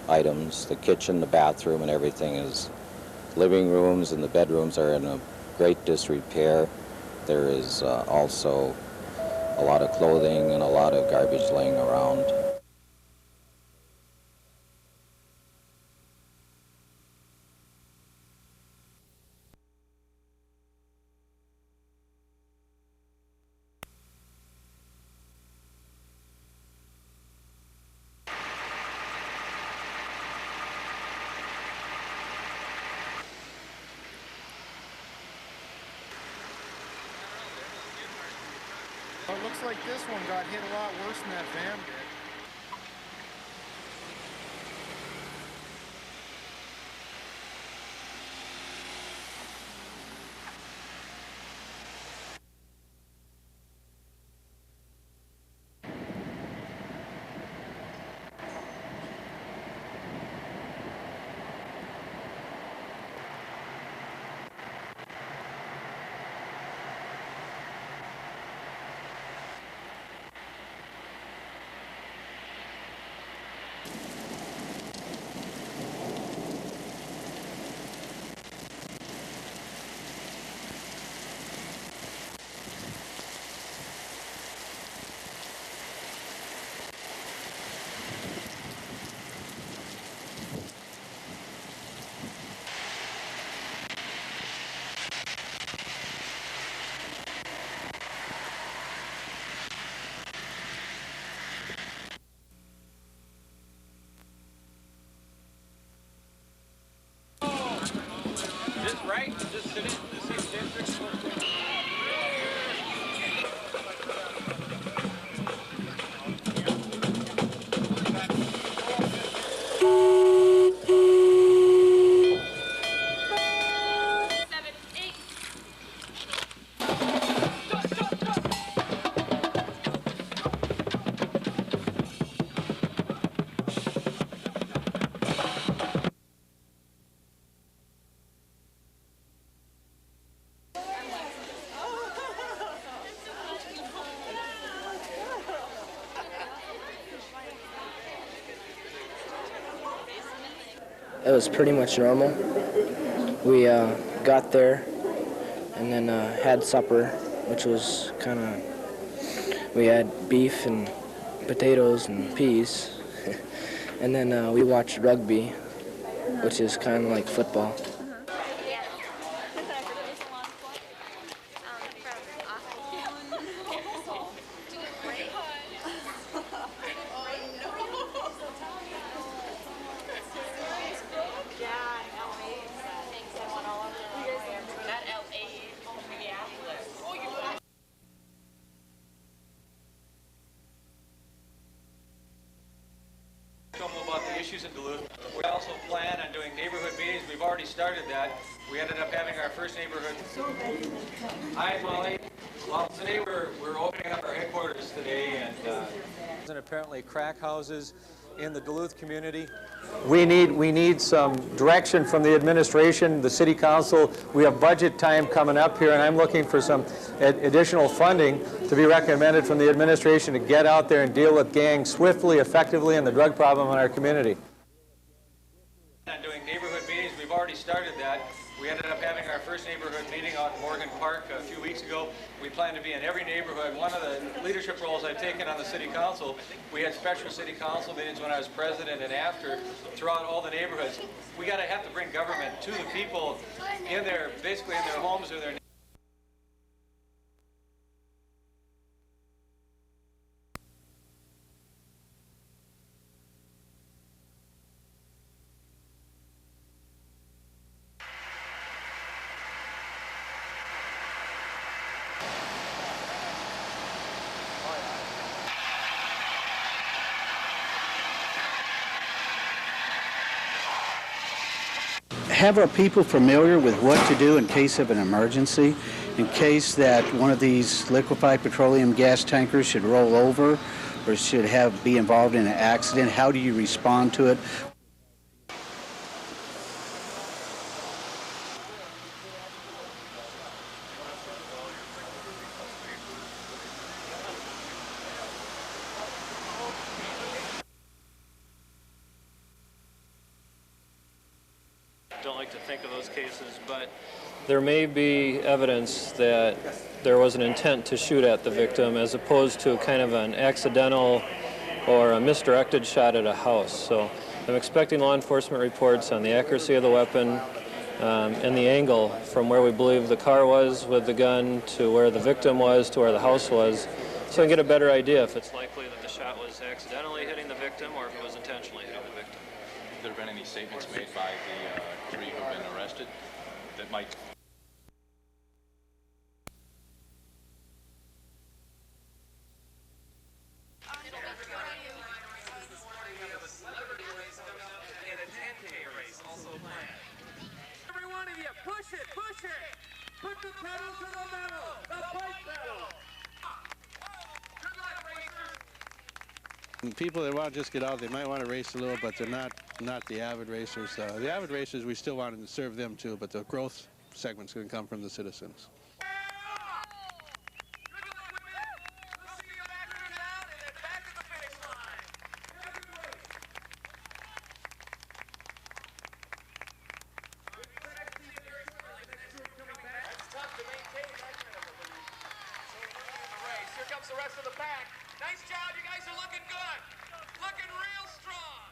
items. The kitchen, the bathroom, and everything is, living rooms and the bedrooms are in a great disrepair. There is also a lot of clothing and a lot of garbage laying around. Well, it looks like this one got hit a lot worse than that van did. Right? Is this city? This is district? It was pretty much normal. We got there and then had supper, which was kind of, we had beef and potatoes and peas. And then we watched rugby, which is kind of like football. About the issues in Duluth. We also plan on doing neighborhood meetings. We've already started that. We ended up having our first neighborhood. Hi, Molly. Well, today we're opening up our headquarters today, and apparently crack houses in the Duluth community. We need some direction from the administration, the city council. We have budget time coming up here, and I'm looking for some additional funding to be recommended from the administration to get out there and deal with gangs swiftly, effectively, and the drug problem in our community. On doing neighborhood meetings, we've already started that. We ended up having our first neighborhood meeting out in Morgan Park a few weeks ago. We plan to be in every neighborhood. One of the leadership roles I've taken on the city council, we had special city council meetings when I was president and after throughout all the neighborhoods. We have to bring government to the people in their, basically in their homes or their have our people familiar with what to do in case of an emergency, in case that one of these liquefied petroleum gas tankers should roll over or should be involved in an accident. How do you respond to it? Don't like to think of those cases, but there may be evidence that there was an intent to shoot at the victim as opposed to kind of an accidental or a misdirected shot at a house. So I'm expecting law enforcement reports on the accuracy of the weapon and the angle from where we believe the car was with the gun to where the victim was to where the house was, so I can get a better idea if it's likely that the shot was accidentally hitting the victim or if it was intentionally hitting the victim. Have there been any statements made by the three who have been arrested that might... Every one of you, push it, push it. Put the pedal to the metal, the bike pedal. Good luck, racers. People that want to just get out, they might want to race a little, but they're not the avid racers. The avid racers, we still want to serve them too, but the growth segment's going to come from the citizens. Here comes the rest of the pack. Nice job, you guys are looking good. Looking real strong.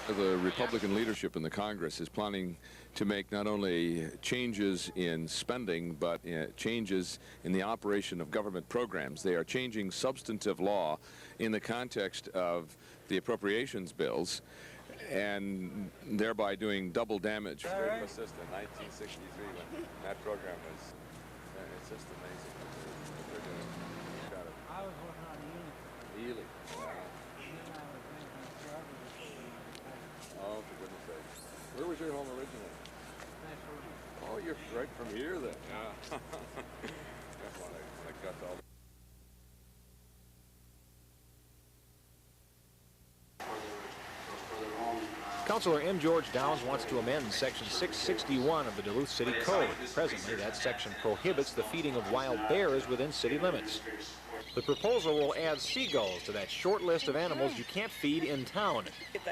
The Republican leadership in the Congress is planning to make not only changes in spending, but changes in the operation of government programs. They are changing substantive law in the context of the appropriations bills and thereby doing double damage. Freedom Assist in 1963 when that program was, it's just amazing what they're doing. I was working on the unit. Really? Oh, for goodness sake. Where was your home originally? Oh, you're right from here then. Yeah. That's why I got all Councilor M. George Downs wants to amend Section 661 of the Duluth City Code. Presently, that section prohibits the feeding of wild bears within city limits. The proposal will add seagulls to that short list of animals you can't feed in town.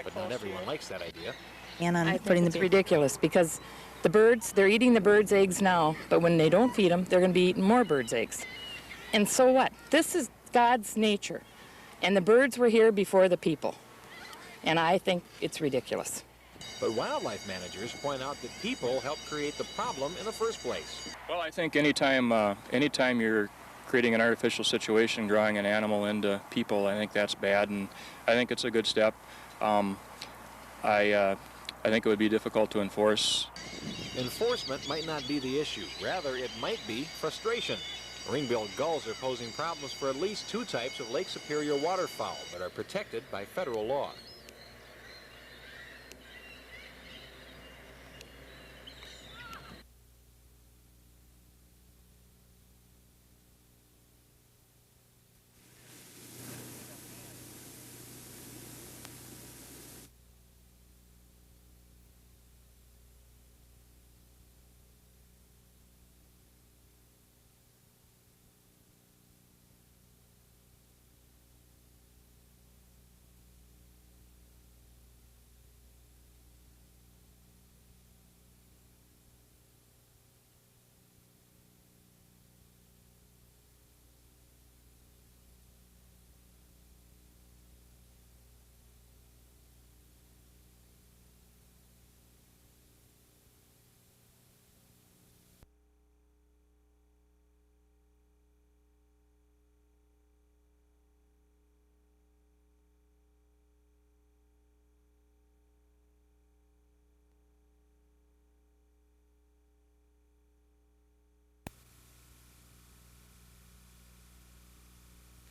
But not everyone likes that idea. And I think it's ridiculous because the birds, they're eating the birds' eggs now, but when they don't feed them, they're going to be eating more birds' eggs. And so what? This is God's nature. And the birds were here before the people. And I think it's ridiculous. But wildlife managers point out that people help create the problem in the first place. Well, I think anytime you're creating an artificial situation, drawing an animal into people, I think that's bad, and I think it's a good step. I think it would be difficult to enforce. Enforcement might not be the issue. Rather, it might be frustration. Ring-billed gulls are posing problems for at least two types of Lake Superior waterfowl that are protected by federal law.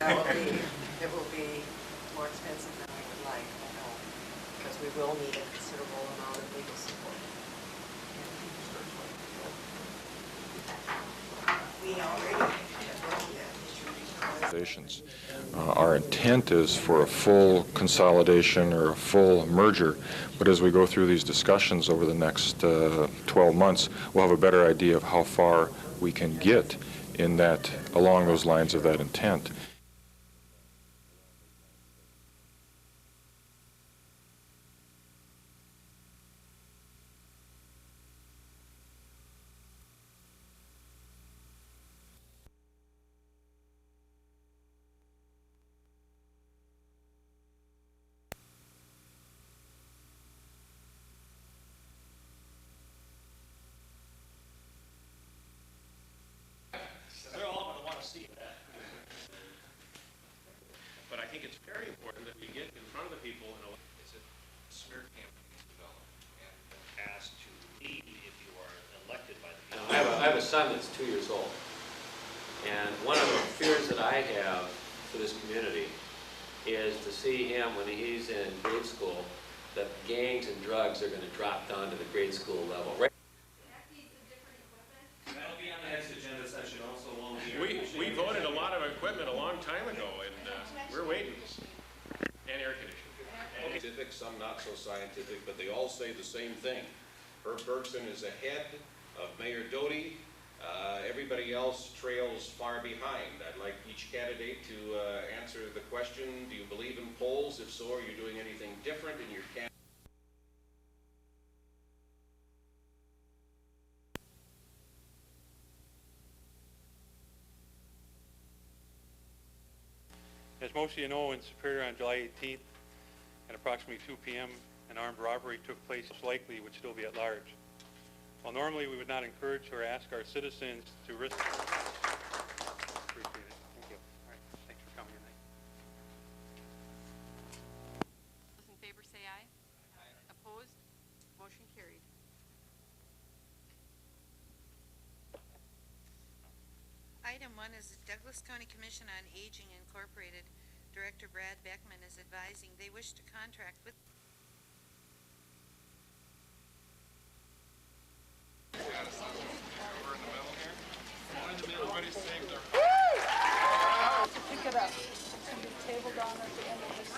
It will be more expensive than we would like, I know, because we will need a considerable amount of legal support. We already Our intent is for a full consolidation or a full merger, but as we go through these discussions over the next 12 months, we'll have a better idea of how far we can get in that, along those lines of that intent. They're all going to want to see that. But I think it's very important that we get in front of the people and it's a smear campaign developed and asked to lead if you are elected by the people. I have a son that's 2 years old, and one of the fears that I have for this community is to see him when he's in grade school, that gangs and drugs are going to drop down to the grade school level. Right? That'll be on the next agenda session also. We voted a lot of equipment a long time ago, and we're waiting. And air conditioning. Scientific, some not so scientific, but they all say the same thing. Herb Bergson is ahead of Mayor Doty. Everybody else trails far behind. I'd like each candidate to answer the question, do you believe in polls? If so, are you doing anything different in your campaign? As most of you know, in Superior on July 18th at approximately 2 p.m., an armed robbery took place. Most likely would still be at large. While normally we would not encourage or ask our citizens to risk. Appreciate it. Thank you. All right. Thanks for coming tonight. Those in favor say aye. Aye. Opposed? Motion carried. Item 1 is the Douglas County Commission on Aging Incorporated. Director Brad Beckman is advising they wish to contract with Pick it up. It's going to be tabled on at the end of this.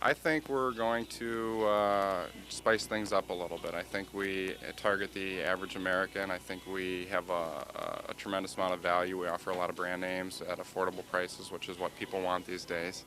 I think we're going to spice things up a little bit. I think we target the average American. I think we have a tremendous amount of value. We offer a lot of brand names at affordable prices, which is what people want these days.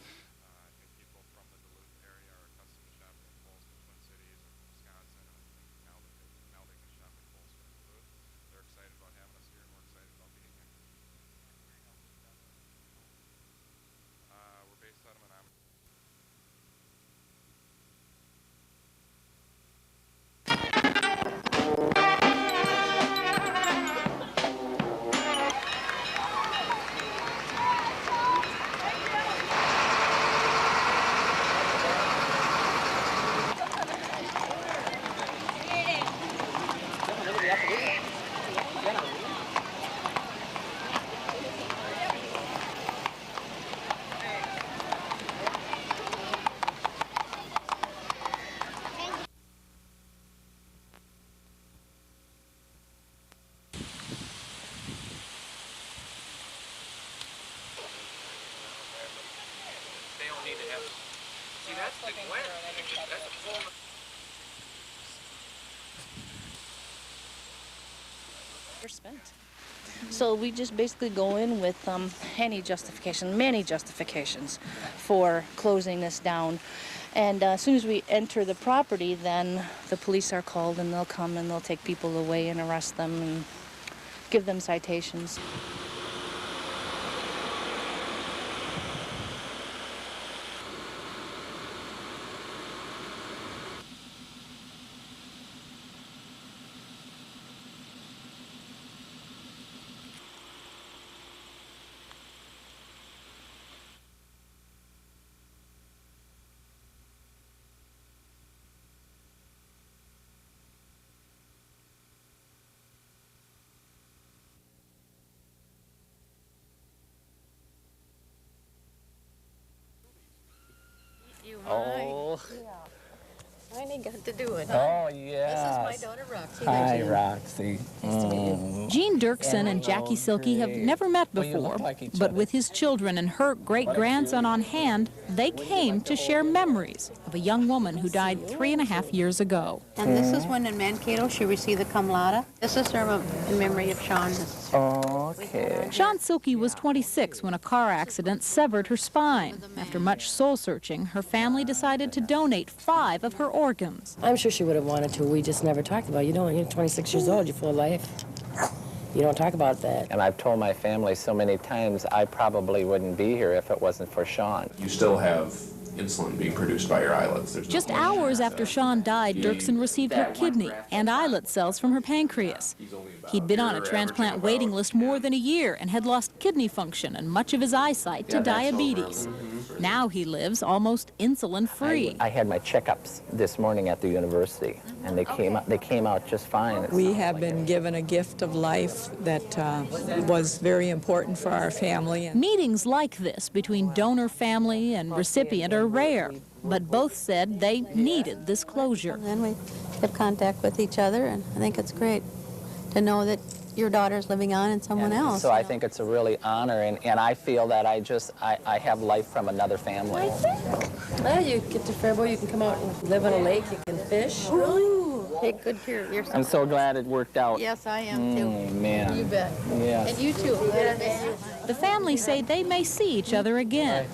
Spent. So we just basically go in with many justifications for closing this down. And as soon as we enter the property, then the police are called and they'll come and they'll take people away and arrest them and give them citations. got to do it. Oh, yeah. This is my daughter, Roxy. Hi, Roxy. Gene Dirksen and Jackie Silke have never met before, but with his children and her great-grandson on hand, they came to share memories of a young woman who died 3.5 years ago. And this is when in Mankato she received the cum laude. This is her in memory of Sean. Okay. Sean Silke was 26 when a car accident severed her spine. After much soul-searching, her family decided to donate 5 of her organs. I'm sure she would have wanted to. We just never talked about it. You know, you're 26 years old, you're full of life. You don't talk about that. And I've told my family so many times I probably wouldn't be here if it wasn't for Sean. You still have insulin being produced by your islets. Just hours after Sean died, Dirksen received her kidney and islet cells from her pancreas. He'd been on a transplant waiting list more than a year and had lost kidney function and much of his eyesight to diabetes. Now he lives almost insulin-free. I had my checkups this morning at the university, and they came out just fine. We have been given a gift of life that was very important for our family. Meetings like this between donor family and recipient are rare, but both said they needed this closure. And then we have contact with each other, and I think it's great to know that your daughter's living on in someone else. So I think it's a really honor, and I feel that I have life from another family. Well, you get to Faribault, you can come out and live on a lake, you can fish. Ooh, take good care of yourself. I'm so glad it worked out. Yes, I am too. Man. You bet. Yes. And you too. The family say they may see each other again.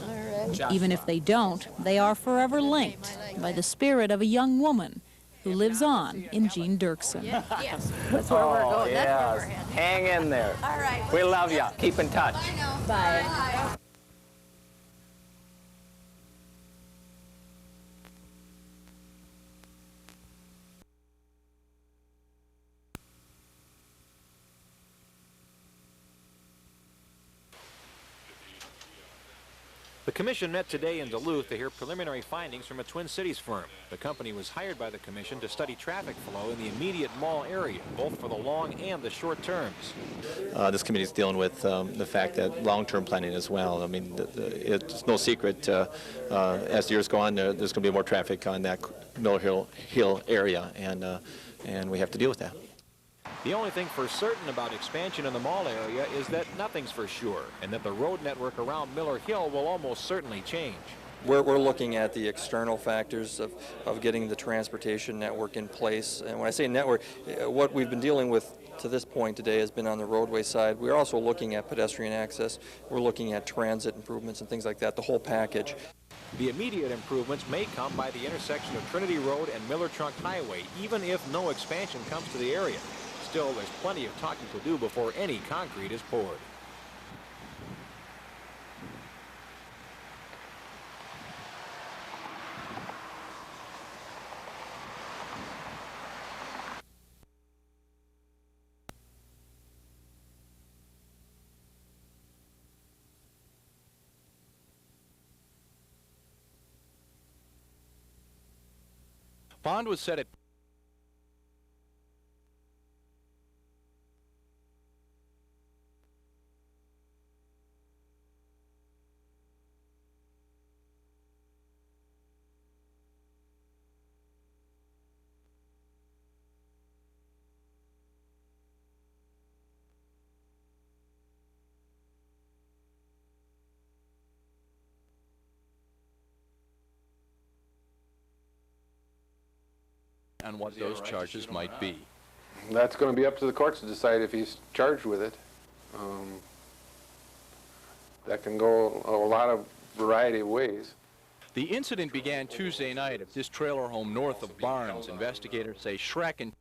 Even if they don't, they are forever linked by the spirit of a young woman who lives on in Gene Dirksen. Yes, that's where we're going. Yes. That's where we're headed. Hang in there. All right. We love you. Keep in touch. Bye. The commission met today in Duluth to hear preliminary findings from a Twin Cities firm. The company was hired by the commission to study traffic flow in the immediate mall area, both for the long and the short terms. This committee is dealing with the fact that long-term planning as well. I mean, it's no secret as the years go on, there's going to be more traffic on that Miller Hill area, and we have to deal with that. The only thing for certain about expansion in the mall area is that nothing's for sure, and that the road network around Miller Hill will almost certainly change. We're looking at the external factors of getting the transportation network in place. And when I say network, what we've been dealing with to this point today has been on the roadway side. We're also looking at pedestrian access. We're looking at transit improvements and things like that, the whole package. The immediate improvements may come by the intersection of Trinity Road and Miller Trunk Highway, even if no expansion comes to the area. Still, there's plenty of talking to do before any concrete is poured. Bond was set at on what those charges might be. That's going to be up to the courts to decide if he's charged with it. That can go a lot of variety of ways. The incident began Tuesday night at this trailer home north of Barnes. Investigators say Schreck and